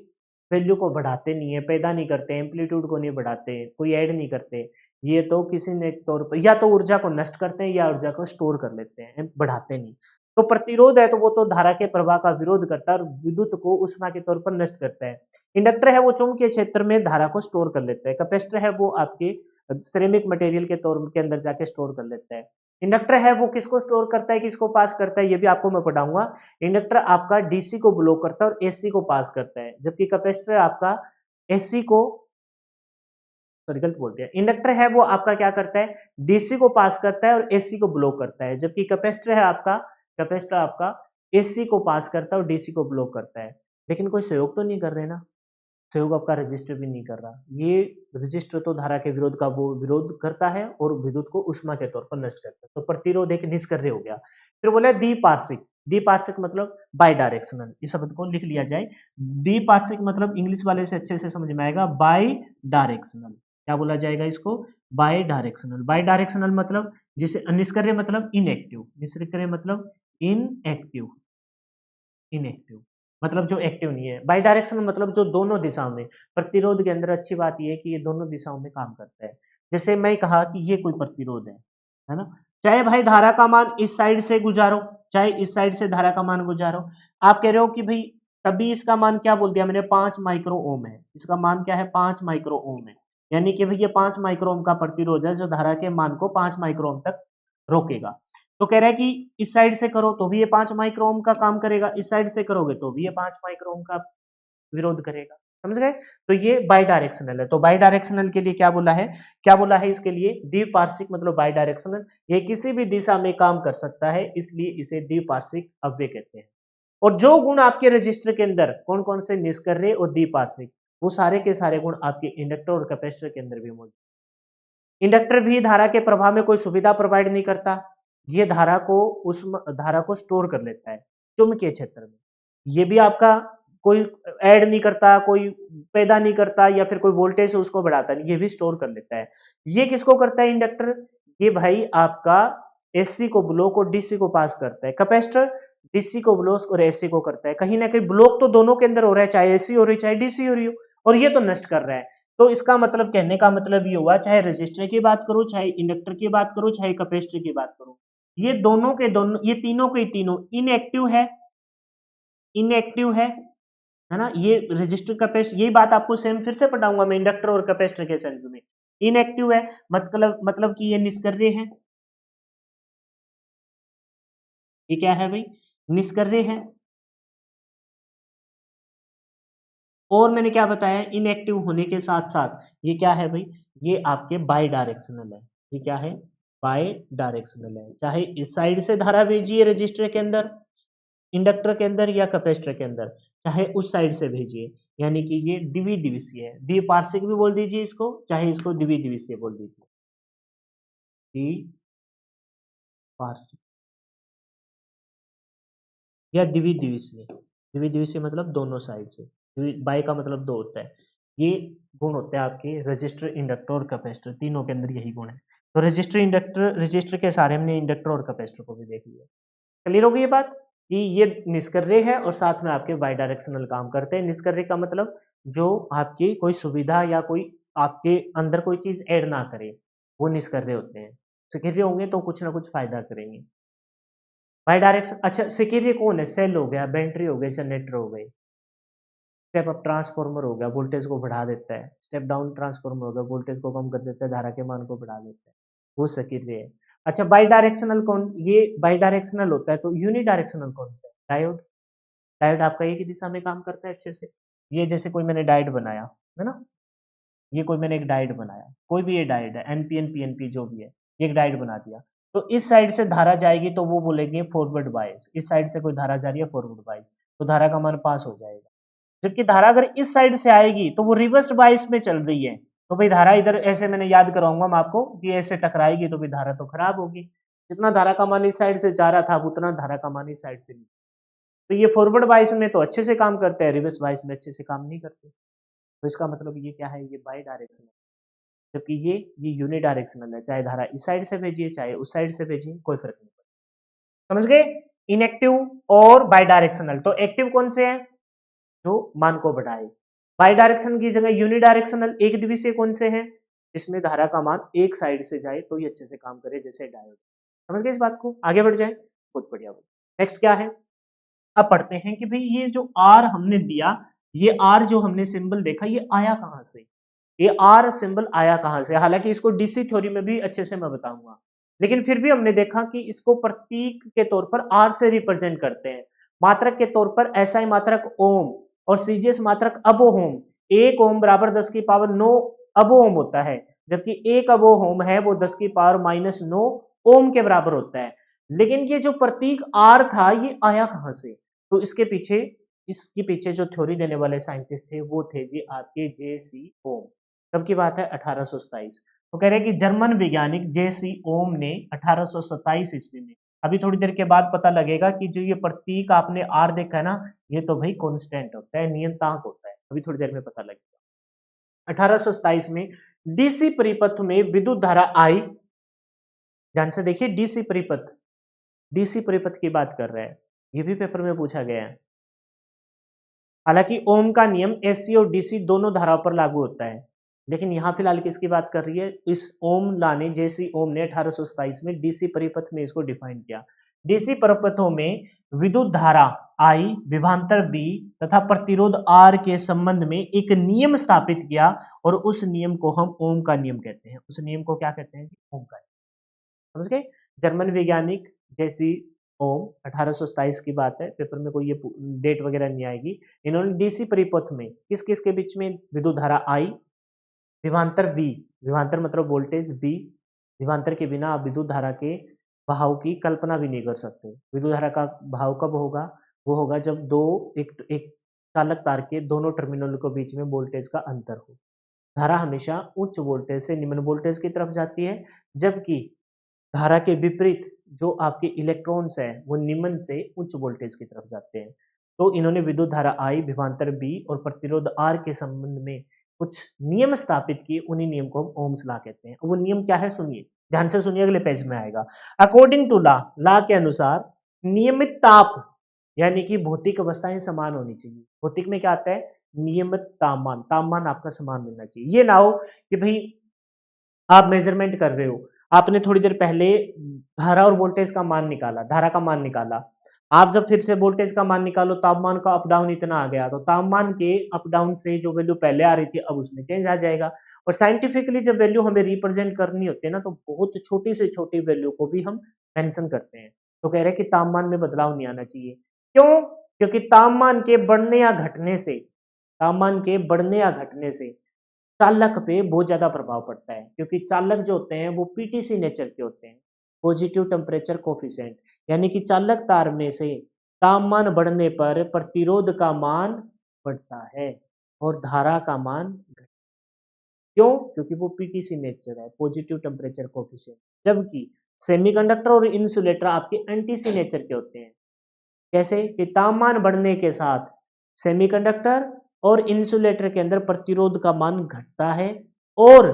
वैल्यू को बढ़ाते नहीं है, पैदा नहीं करते, एम्पलीट्यूड को नहीं बढ़ाते, कोई ऐड नहीं करते, ये तो किसी ने तौर पर या तो ऊर्जा को नष्ट करते हैं या ऊर्जा को स्टोर कर लेते हैं, बढ़ाते नहीं। तो प्रतिरोध है तो वो तो धारा के प्रवाह का विरोध करता है और विद्युत को ऊष्मा के तौर पर नष्ट करता है। इंडक्टर है वो चुंबकीय क्षेत्र में धारा को स्टोर कर लेता है। कैपेसिटर है वो आपके सिरेमिक मटेरियल के तौर के अंदर जाके स्टोर कर लेता है। इंडक्टर है वो किसको स्टोर करता है, किसको पास करता है, ये भी आपको मैं पढ़ाऊंगा। इंडक्टर आपका डीसी को ब्लो करता है और एसी को पास करता है, जबकि कैपेसिटर आपका एसी को, सॉरी गलत बोल दिया, इंडक्टर है वो आपका क्या करता है, डीसी को पास करता है और एसी को ब्लॉक करता है, जबकि कैपेसिटर आपका एसी को पास करता है और डीसी को ब्लॉक करता है। लेकिन कोई सहयोग तो नहीं कर रहे ना, सहयोग आपका रजिस्टर भी नहीं कर रहा। ये रजिस्टर तो धारा के विरोध का वो विरोध करता है और विद्युत को ऊष्मा के तौर पर नष्ट करता है। तो प्रतिरोध एक निष्क्रिय हो गया। फिर बोला द्विपार्श्विक। द्विपार्श्विक मतलब बाई डायरेक्शनल, इस शब्द को लिख लिया जाए। द्विपार्श्विक मतलब इंग्लिश वाले से अच्छे से समझ में आएगा, बाई डायरेक्शनल। क्या बोला जाएगा इसको? By directional. बाई डायरेक्शनल मतलब जिसे निष्क्रिय मतलब इनएक्टिव, निष्क्रिय मतलब इनएक्टिव, इनएक्टिव मतलब जो एक्टिव नहीं है। बाई डायरेक्शनल मतलब जो दोनों दिशाओं में। प्रतिरोध के अंदर अच्छी बात यह है कि ये दोनों दिशाओं में काम करता है। जैसे मैं कहा कि ये कोई प्रतिरोध है ना, चाहे भाई धारा का मान इस साइड से गुजारो, चाहे इस साइड से धारा का मान गुजारो, आप कह रहे हो कि भाई तभी इसका मान क्या बोल दिया मैंने, 5 माइक्रो ओम है। इसका मान क्या है? 5 माइक्रो ओम है। यानी कि भाई ये 5 माइक्रो ओम का प्रतिरोध है जो धारा के मान को 5 माइक्रो ओम तक रोकेगा। तो कह रहा है कि इस साइड से करो तो भी ये 5 माइक्रो ओम का काम करेगा, इस साइड से करोगे तो भी ये 5 माइक्रो ओम का विरोध करेगा। समझ गए? तो ये बाई डायरेक्शनल है। तो बाई डायरेक्शनल के लिए क्या बोला है? क्या बोला है इसके लिए? द्विपार्श्विक मतलब बाई डायरेक्शनल, ये किसी भी दिशा में काम कर सकता है, इसलिए इसे द्विपार्श्विक अव्यय कहते हैं। और जो गुण आपके रजिस्टर के अंदर कौन कौन से, निष्क्रिय और द्विपार्श्विक, वो सारे के सारे गुण आपके इंडक्टर और कैपेसिटर के अंदर भी मौजूद। इंडक्टर भी धारा के प्रवाह में कोई सुविधा प्रोवाइड नहीं करता, ये धारा को धारा को स्टोर कर लेता है चुंबकीय क्षेत्र में। ये भी आपका कोई ऐड नहीं करता, कोई पैदा नहीं करता, या फिर कोई वोल्टेज उसको बढ़ाता नहीं, ये भी स्टोर कर लेता है। ये किसको करता है इंडक्टर? ये भाई आपका एसी को ब्लॉक और डीसी को पास करता है। कैपेसिटर डीसी को ब्लॉक और एसी को करता है। कहीं ना कहीं ब्लॉक तो दोनों के अंदर हो रहा है, चाहे एसी हो रही है चाहे डीसी हो रही हो, और ये तो नष्ट कर रहा है। तो इसका मतलब, कहने का मतलब ये हुआ, चाहे रजिस्टर की बात करो, चाहे इंडक्टर की बात करो, चाहे कैपेसिटर की बात करो, ये दोनों के दोनों, ये तीनों के तीनों इनएक्टिव है, इनएक्टिव है ना। ये रजिस्टर कैपेसिटर, यही बात आपको सेम फिर से पढ़ाऊंगा मैं इंडक्टर और कैपेसिटर के सेंस में। इनएक्टिव है, मतलब कि ये निष्क्रिय है। ये क्या है भाई? निष्क्रिय है। और मैंने क्या बताया, इनएक्टिव होने के साथ साथ ये क्या है भाई? ये आपके बाई डायरेक्शनल है। ये क्या है? बाई डायरेक्शनल है। चाहे इस साइड से धारा भेजिए रजिस्टर के अंदर, इंडक्टर के अंदर या कैपेसिटर के अंदर, चाहे उस साइड से भेजिए, यानी कि ये द्विदिवसीय है। द्विपार्श्विक भी बोल दीजिए इसको, चाहे इसको द्विदिवसीय बोल दीजिए। द्विपार्श्विक या द्विदिवसीय। द्विदिवसीय मतलब दोनों साइड से, बाई का मतलब दो होता है। ये गुण होते हैं आपके रजिस्टर, इंडक्टर और कैपेसिटर, तीनों के अंदर यही गुण है। तो रजिस्टर, इंडक्टर, रजिस्टर के सारे हमने इंडक्टर और कैपेसिटर को भी देख लिया। क्लियर हो गई ये बात कि ये निष्क्रिय है और साथ में आपके बाई डायरेक्शनल काम करते हैं। निष्क्रिय का मतलब जो आपकी कोई सुविधा या कोई आपके अंदर कोई चीज ऐड ना करे, वो निष्क्रिय होते हैं। सक्रिय होंगे तो कुछ ना कुछ फायदा करेंगे। बाई डायरेक्शन, अच्छा सक्रिय कौन है? सेल हो गया, बैटरी हो गई, जनरेटर हो गई। स्टेप अप ट्रांसफार्मर हो गया, वोल्टेज को बढ़ा देता है। स्टेप डाउन ट्रांसफार्मर हो गया, वोल्टेज को कम कर देता है, धारा के मान को बढ़ा देता है, वो सक्रिय है। अच्छा बाई डायरेक्शनल कौन? ये बाई डायरेक्शनल होता है। तो यूनि डायरेक्शनल कौन सा है? डायोड। डायोड आपका एक ही दिशा में काम करता है अच्छे से। ये जैसे कोई मैंने डायोड बनाया है ना, ये कोई मैंने एक डायोड बनाया, कोई भी ये डायोड है, एनपीएन पीएनपी जो भी है, ये एक डायोड बना दिया। तो इस साइड से धारा जाएगी तो वो बोलेंगे फॉरवर्ड बायस, इस साइड से कोई धारा जा रही है फॉरवर्ड बायस, तो धारा का मान पास हो जाएगा। जबकि धारा अगर इस साइड से आएगी तो वो रिवर्स बायस में चल रही है, तो भाई धारा इधर ऐसे मैंने याद कराऊंगा मैं आपको कि ऐसे टकराएगी तो भाई धारा तो खराब होगी। जितना धारा का मान इस साइड से जा रहा था उतना धारा का मान इस साइड से नहीं। तो ये फॉरवर्ड बायस में तो अच्छे से काम करते हैं, रिवर्स बायस में अच्छे से काम नहीं करते। तो इसका मतलब ये क्या है? ये बाई डायरेक्शनल, जबकि ये यूनि डायरेक्शनल है। चाहे धारा इस साइड से भेजिए चाहे उस साइड से भेजिए, कोई फर्क नहीं पड़ता। समझ गए? इनएक्टिव और बाई डायरेक्शनल। तो एक्टिव कौन से हैं? जो मान को बढ़ाए। बाई डायरेक्शन की जगह यूनि डायरेक्शनल एक दिवसीय कौन से हैं? जिसमें धारा का मान एक साइड से जाए तो ये अच्छे से काम करे, जैसे डायोड। समझ गए इस बात को? आगे बढ़ जाए, बहुत बढ़िया। नेक्स्ट क्या है? अब पढ़ते हैं कि भाई ये जो आर हमने दिया, ये आर जो हमने सिंबल देखा, ये आया कहां से? ये आर सिंबल आया कहां से? हालांकि इसको डीसी थ्योरी में भी अच्छे से मैं बताऊंगा, लेकिन फिर भी हमने देखा कि इसको प्रतीक के तौर पर आर से रिप्रेजेंट करते हैं। मात्रक के तौर पर एसआई मात्रक ओम और सीजीएस मात्रक अबोहोम। एक ओम बराबर 10 की पावर 9 अबोहोम होता है, जबकि एक अबोहोम है वो 10 की पावर -9 ओम के बराबर होता है। लेकिन ये जो प्रतीक आर था ये आया कहां से? तो इसके पीछे जो थ्योरी देने वाले साइंटिस्ट थे वो थे जी आपके जे सी ओम। कब की बात है? 1827। तो कह रहे हैं कि जर्मन वैज्ञानिक जे सी ओम ने 1827 ईस्वी में, अभी थोड़ी देर के बाद पता लगेगा कि जो ये प्रतीक आपने आर देखा है ना, ये तो भाई कांस्टेंट होता है, नियतांक होता है। अभी थोड़ी देर में पता लगेगा। 1827 में डीसी परिपथ में विद्युत धारा आई। ध्यान से देखिए, डीसी परिपथ, डीसी परिपथ की बात कर रहे हैं, ये भी पेपर में पूछा गया है। हालांकि ओम का नियम एसी और डीसी दोनों धाराओं पर लागू होता है, लेकिन यहां फिलहाल किसकी बात कर रही है? इस ओम लाने, जेसी ओम ने 1827 में डीसी परिपथ में इसको डिफाइन किया। डीसी परिपथों में विद्युत धारा आई, विभवांतर बी तथा प्रतिरोध आर के संबंध में एक नियम स्थापित किया, और उस नियम को हम ओम का नियम कहते हैं। उस नियम को क्या कहते हैं? ओम का। समझ गए? जर्मन वैज्ञानिक जैसी ओम, 1827 की बात है, पेपर में कोई ये डेट वगैरह नहीं आएगी। इन्होंने डीसी परिपथ में किस किस के बीच में विद्युत धारा आई, विभवांतर बी, विभवांतर मतलब वोल्टेज बी, विभवांतर के बिना आप विद्युत धारा के बहाव की कल्पना भी नहीं कर सकते। विद्युत धारा का बहाव कब होगा? वो होगा जब एक चालक तार के दोनों टर्मिनल के बीच में वोल्टेज का अंतर हो। धारा हमेशा उच्च वोल्टेज से निम्न वोल्टेज की तरफ जाती है, जबकि धारा के विपरीत जो आपके इलेक्ट्रॉन्स हैं वो निम्न से उच्च वोल्टेज की तरफ जाते हैं। तो इन्होंने विद्युत धारा आई, विभवांतर बी और प्रतिरोध आर के संबंध में कुछ नियम स्थापित किए। उन्हीं नियम को हम ओम्स लॉ कहते हैं। वो नियम क्या है? सुनिए, ध्यान से सुनिए, अगले पेज में आएगा। अकॉर्डिंग टू लॉ, लॉ के अनुसार नियमित ताप यानी कि भौतिक अवस्थाएं समान होनी चाहिए। भौतिक में क्या आता है? नियमित तापमान, तापमान आपका समान मिलना चाहिए। ये ना हो कि भाई आप मेजरमेंट कर रहे हो, आपने थोड़ी देर पहले धारा और वोल्टेज का मान निकाला, धारा का मान निकाला, आप जब फिर से वोल्टेज का मान निकालो, तापमान का अप डाउन इतना आ गया, तो तापमान के अप डाउन से जो वैल्यू पहले आ रही थी अब उसमें चेंज आ जाएगा। और साइंटिफिकली जब वैल्यू हमें रिप्रेजेंट करनी होती है ना, तो बहुत छोटी से छोटी वैल्यू को भी हम मेंशन करते हैं। तो कह रहे हैं कि तापमान में बदलाव नहीं आना चाहिए। क्यों? क्योंकि तापमान के बढ़ने या घटने से, तापमान के बढ़ने या घटने से चालक पे बहुत ज्यादा प्रभाव पड़ता है, क्योंकि चालक जो होते हैं वो पीटीसी नेचर के होते हैं, पॉजिटिव टेम्परेचर कोफिशिएंट, यानी कि चालक तार में से तापमान बढ़ने पर प्रतिरोध का मान बढ़ता है और धारा का मान घटता है। क्यों? क्योंकि वो पीटीसी नेचर है, पॉजिटिव टेम्परेचर कोफिशिएंट। जबकि सेमीकंडक्टर और इंसुलेटर आपके एंटीसी नेचर के होते हैं। कैसे? कि तापमान बढ़ने के साथ सेमीकंडक्टर और इंसुलेटर के अंदर प्रतिरोध का मान घटता है और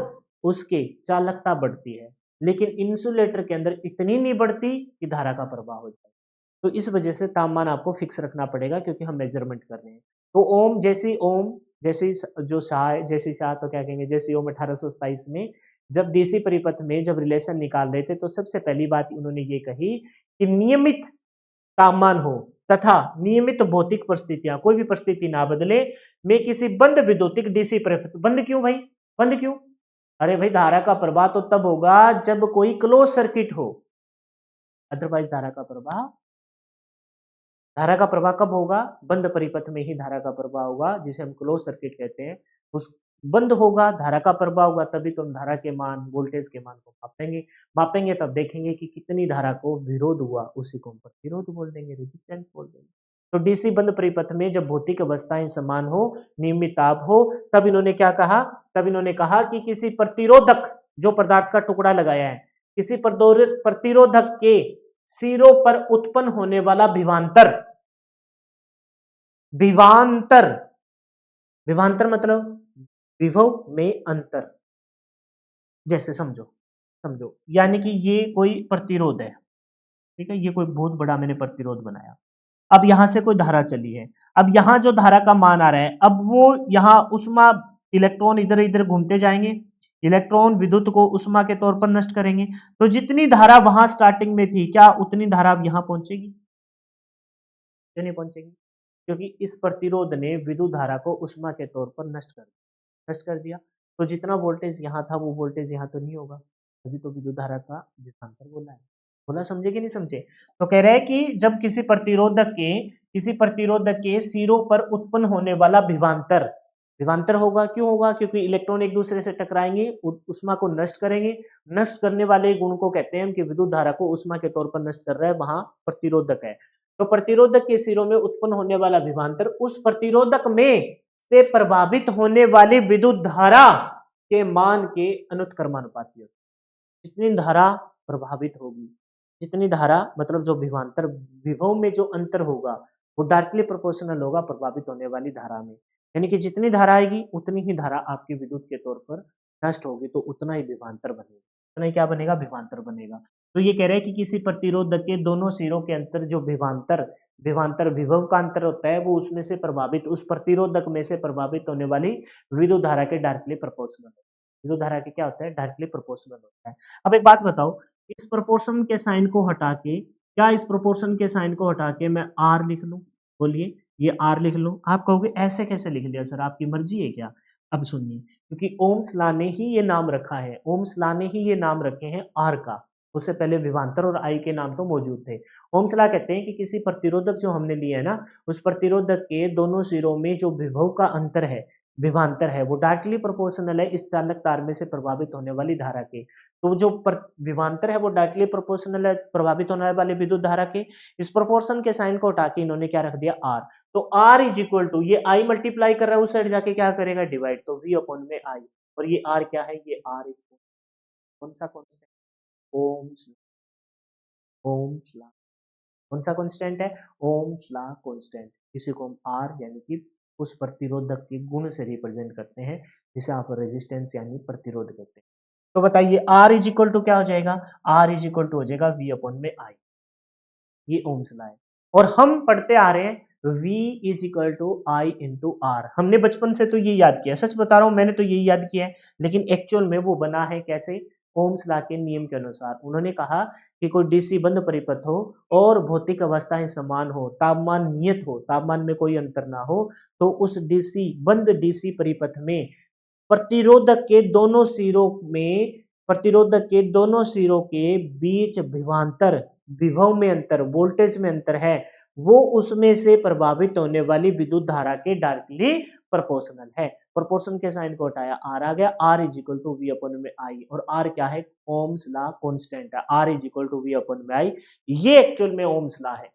उसके चालकता बढ़ती है, लेकिन इंसुलेटर के अंदर इतनी नहीं बढ़ती कि धारा का प्रवाह हो जाए। तो इस वजह से तापमान आपको फिक्स रखना पड़ेगा, क्योंकि हम मेजरमेंट कर रहे हैं। तो ओम जैसी जो शाह है, जैसी शाह तो क्या कहेंगे, जैसी ओम 1827 में जब डीसी परिपथ में जब रिलेशन निकाल रहे थे, तो सबसे पहली बात उन्होंने ये कही कि नियमित तापमान हो तथा नियमित भौतिक परिस्थितियां, कोई भी परिस्थिति ना बदले, में किसी बंद विद्युतिक डीसी परिपथ, बंद क्यों भाई, बंद क्यों? अरे भाई धारा का प्रवाह तो तब होगा जब कोई क्लोज सर्किट हो, अदरवाइज धारा का प्रवाह कब होगा? बंद परिपथ में ही धारा का प्रवाह होगा, जिसे हम क्लोज सर्किट कहते हैं। उस बंद होगा, धारा का प्रवाह होगा, तभी तो हम धारा के मान, वोल्टेज के मान को मापेंगे। मापेंगे तब देखेंगे कि कितनी धारा को विरोध हुआ, उसी को हम प्रतिरोध बोल देंगे, रेजिस्टेंस बोल देंगे। तो डीसी बंद परिपथ में जब भौतिक अवस्थाएं समान हो, नियमित ताप हो, तब इन्होंने क्या कहा? तब इन्होंने कहा कि किसी प्रतिरोधक, जो पदार्थ का टुकड़ा लगाया है, किसी प्रतिरोधक के सिरों पर उत्पन्न होने वाला विभवांतर, विभवांतर, विभवांतर मतलब विभव में अंतर, जैसे समझो, समझो यानी कि ये कोई प्रतिरोध है, ठीक है, ये कोई बहुत बड़ा मैंने प्रतिरोध बनाया। अब यहां से कोई धारा चली है, अब यहां जो धारा का मान आ रहा है, अब वो यहां उष्मा, इलेक्ट्रॉन इधर इधर घूमते जाएंगे, इलेक्ट्रॉन विद्युत को उष्मा के तौर पर नष्ट करेंगे, तो जितनी धारा वहां स्टार्टिंग में थी, क्या उतनी धारा अब यहां पहुंचेगी? क्यों नहीं पहुंचेगी? क्योंकि इस प्रतिरोध ने विद्युत धारा को उष्मा के तौर पर नष्ट कर दिया। तो जितना वोल्टेज यहाँ था वो वोल्टेज यहाँ तो नहीं होगा, तभी तो विद्युत धारा का विभवांतर बोला है। बोला, समझे कि नहीं समझे? तो कह रहे हैं कि जब किसी प्रतिरोधक के सिरों पर उत्पन्न होने वाला विभवांतर, विभवांतर होगा, क्यों होगा? क्योंकि इलेक्ट्रॉन एक दूसरे से टकराएंगे, उष्मा को नष्ट करेंगे, नष्ट करने वाले गुण को कहते हैं कि विद्युत धारा को उष्मा के तौर पर नष्ट कर रहा है, वहां प्रतिरोधक है। तो प्रतिरोधक के सिरों में उत्पन्न होने वाला विभवांतर उस प्रतिरोधक में से प्रभावित होने वाली विद्युत धारा के मान के अनुत्क्रमानुपाती होती है। जितनी धारा प्रभावित होगी, जितनी धारा मतलब जो विभवांतर, विभव में जो अंतर होगा, वो डायरेक्टली प्रोपोर्शनल होगा प्रभावित होने वाली धारा में। यानी कि जितनी धारा आएगी उतनी ही धारा आपकी विद्युत के तौर पर नष्ट होगी, तो उतना ही विभवांतर बनेगा। उतना ही क्या बनेगा? विभवांतर बनेगा। तो ये कह रहे हैं कि किसी प्रतिरोधक के दोनों सिरों के अंतर जो विभवांतर, विभवांतर विभव का अंतर होता है, वो उसमें से प्रभावित, उस प्रतिरोधक में से प्रभावित होने वाली विद्युत धारा के डायरेक्टली प्रोपोर्शनल है। विद्युत धारा के क्या होता है? डायरेक्टली प्रोपोर्शनल होता है। अब एक बात बताओ, इस प्रोपोर्शन के साइन को हटा के, क्या इस प्रोपोर्शन के साइन को हटा के मैं आर लिख लूं? बोलिए, ये आर लिख लो। आप कहोगे ऐसे कैसे लिख लिया सर, आपकी मर्जी है क्या? अब सुनिए, क्योंकि ओम्स लॉ ने ही ये नाम रखा है, ओम्स लॉ ने ही ये नाम रखे हैं आर का। उससे पहले विभवांतर और आई के नाम तो मौजूद थे। ओम्स लॉ कहते हैं कि किसी प्रतिरोधक जो हमने लिया है ना, उस प्रतिरोधक के दोनों सिरों में जो विभव का अंतर है, विभवांतर है, वो डायरेक्टली प्रोपोर्शनल है इस चालक तार में से प्रभावित होने वाली धारा के। तो जो विभवांतर है वो डायरेक्टली प्रोपोर्शनल है प्रभावित होने वाली विद्युत धारा के। इस प्रोपोर्शन के साइन को हटा के इन्होंने क्या रख दिया? आर। तो आर इज इक्वल टू, ये आई मल्टीप्लाई कर रहा है, उस साइड जाके क्या करेगा? डिवाइड। तो वी अपॉन में आई, और ये आर क्या है? ये आर कौन सा कांस्टेंट? Ohms, Ohm's law. कौन सा कांस्टेंट है? Ohm's law constant. इसी को हम आर यानी कि उस प्रतिरोधक के गुण से रिप्रेजेंट करते हैं, जिसे आप रेजिस्टेंस यानी प्रतिरोध कहते हैं। तो बताइए आर इज इक्वल टू क्या हो जाएगा? आर इज इक्वल टू हो जाएगा वी अपॉन में आई। ये ओम्स लॉ है। और हम पढ़ते आ रहे हैं V is equal to I into R. हमने बचपन से तो ये याद किया, सच बता रहा हूं मैंने तो यही याद किया है, लेकिन एक्चुअल में वो बना है कैसे, ओम्स लॉ के नियम के अनुसार। उन्होंने कहा कि कोई डीसी बंद परिपथ हो और भौतिक अवस्थाएं समान हो, तापमान नियत हो, तापमान में कोई अंतर ना हो, तो उस डीसी बंद डीसी परिपथ में प्रतिरोधक के दोनों सिरों में, प्रतिरोधक के दोनों सिरों के बीच विभवांतर, विभव में अंतर, वोल्टेज में अंतर है, वो उसमें से प्रभावित होने वाली विद्युत धारा के डायरेक्टली प्रोपोर्शनल है। प्रोपोर्शन के साइन को हटाया, आर आ गया, R is equal to V upon में आई, और आर क्या है, ओम्स लॉ कांस्टेंट है, R is equal to V upon में आई, ये एक्चुअल में ओम्स लॉ है।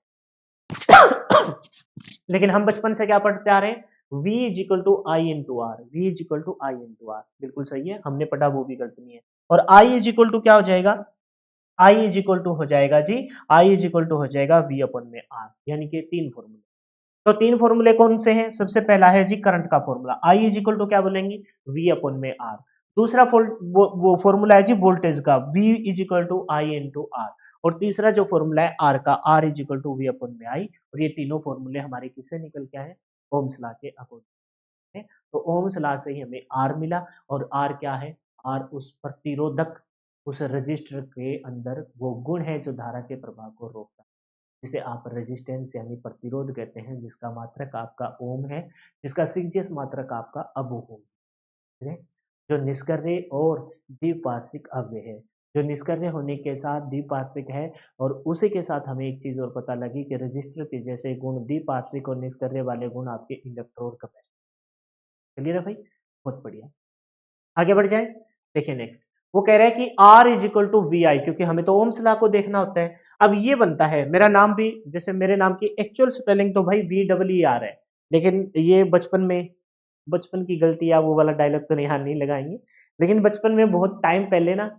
लेकिन हम बचपन से क्या पढ़ते आ रहे हैं, V is equal to I into R, V is equal to I into R, बिल्कुल सही है, हमने पढ़ा, वो भी गलत नहीं है। और I इज इक्वल टू क्या हो जाएगा, I इज इक्वल टू हो जाएगा जी, I इज इक्वल टू हो जाएगा V अपन में R, यानी कि तीन फॉर्मूले। तो तीन फॉर्मूले कौन से हैं, सबसे पहला है जी करंट का formula, I is equal to क्या बोलेंगे, V अपन में R। दूसरा वो फॉर्मूला है जी वोल्टेज का, V is equal to I into R. और तीसरा जो फॉर्मूला है आर का, R is equal to V upon में आई। और ये तीनों फॉर्मूले हमारे किससे निकल के आए, ओम्स लॉ के अकॉर्डिंग है। तो ओम्स लॉ से ही हमें आर मिला, और आर क्या है, आर उस प्रतिरोधक, उस रजिस्टर के अंदर वो गुण है जो धारा के प्रवाह को रोकता है, जिसे आप रेजिस्टेंस यानी प्रतिरोध कहते हैं, जिसका मात्रक आपका ओम है, जिसका सीजीएस मात्रक आपका अबो ओम है, जो निष्क्रिय और द्विपार्श्विक अव्यय है, जो निष्क्रिय होने के साथ द्विपार्श्विक है। और उसी के साथ हमें एक चीज और पता लगी कि रजिस्टर के जैसे गुण द्विपार्श्विक और निष्क्रिय वाले गुण आपके इंडक्टर और कैपेसिटर। क्लियर है भाई, बहुत बढ़िया। आगे बढ़ जाए, देखिए नेक्स्ट, वो कह रहा है कि R is equal to V I, क्योंकि हमें तो ओम्स लॉ को देखना होता है। अब ये बनता है मेरा नाम भी, जैसे मेरे नाम की एक्चुअल स्पेलिंग तो भाई VEE है, लेकिन ये बचपन में, बचपन की गलती, या वो वाला डायलॉग तो यहाँ नहीं लगाएंगे, लेकिन बचपन में बहुत टाइम पहले ना,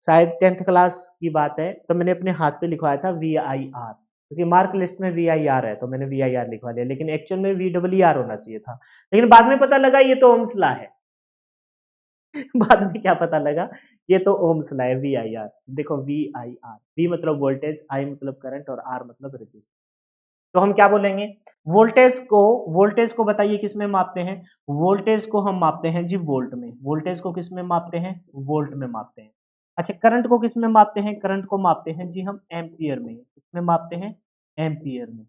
शायद 10th क्लास की बात है, तो मैंने अपने हाथ पे लिखवाया था VIR, क्योंकि मार्क लिस्ट में VIR है तो मैंने VIR लिखवा लिया, लेकिन एक्चुअल में VER होना चाहिए था। लेकिन बाद में पता लगा ये तो ओम्स लॉ है। बाद में क्या पता लगा, ये तो ओम्स लॉ है, VIR। देखो VIR, V मतलब वोल्टेज, I मतलब करंट, और R मतलब रेजिस्टेंस। तो हम क्या बोलेंगे, वोल्टेज को बताइए किस में मापते हैं, वोल्टेज को हम मापते हैं जी वोल्ट में, वोल्टेज को किस में मापते हैं, वोल्ट में मापते हैं। अच्छा, करंट को किस में मापते हैं, करंट को मापते हैं जी हम एम्पियर में, किसमें मापते हैं, एम्पियर में,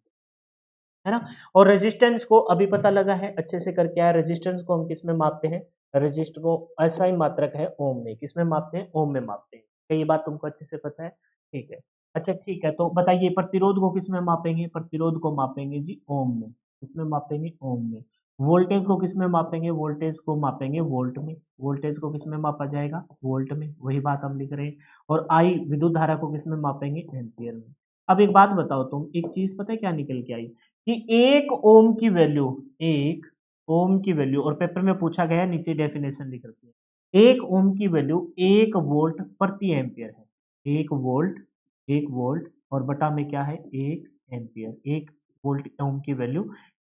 है ना। और रेजिस्टेंस को अभी पता लगा है अच्छे से करके आया, रेजिस्टेंस को हम किस में मापते हैं, रेजिस्टर को ऐसा ही मात्रक है ओम में, किस में मापते हैं, ओम में मापते हैं। क्या ये बात तुमको अच्छे से पता है, ठीक है। अच्छा ठीक है, तो बताइए प्रतिरोध को किस में मापेंगे, प्रतिरोध को मापेंगे जी ओम में, किसमें मापेंगे, ओम में। वोल्टेज को किस में मापेंगे, वोल्टेज को मापेंगे वोल्ट में, वोल्टेज को किस में मापा जाएगा, वोल्ट में, वही बात हम लिख रहे हैं। और आई विद्युत धारा को किस में मापेंगे, एम्पियर में। अब एक बात बताओ, तुम एक चीज पता है क्या निकल के आई, कि एक ओम की वैल्यू, एक ओम की वैल्यू, और पेपर में पूछा गया है, नीचे डेफिनेशन लिख रखी है, एक ओम की वैल्यू 1 वोल्ट प्रति एम्पियर है, 1 वोल्ट, 1 वोल्ट और बटा में क्या है, 1 एम्पियर, 1 वोल्ट ओम की वैल्यू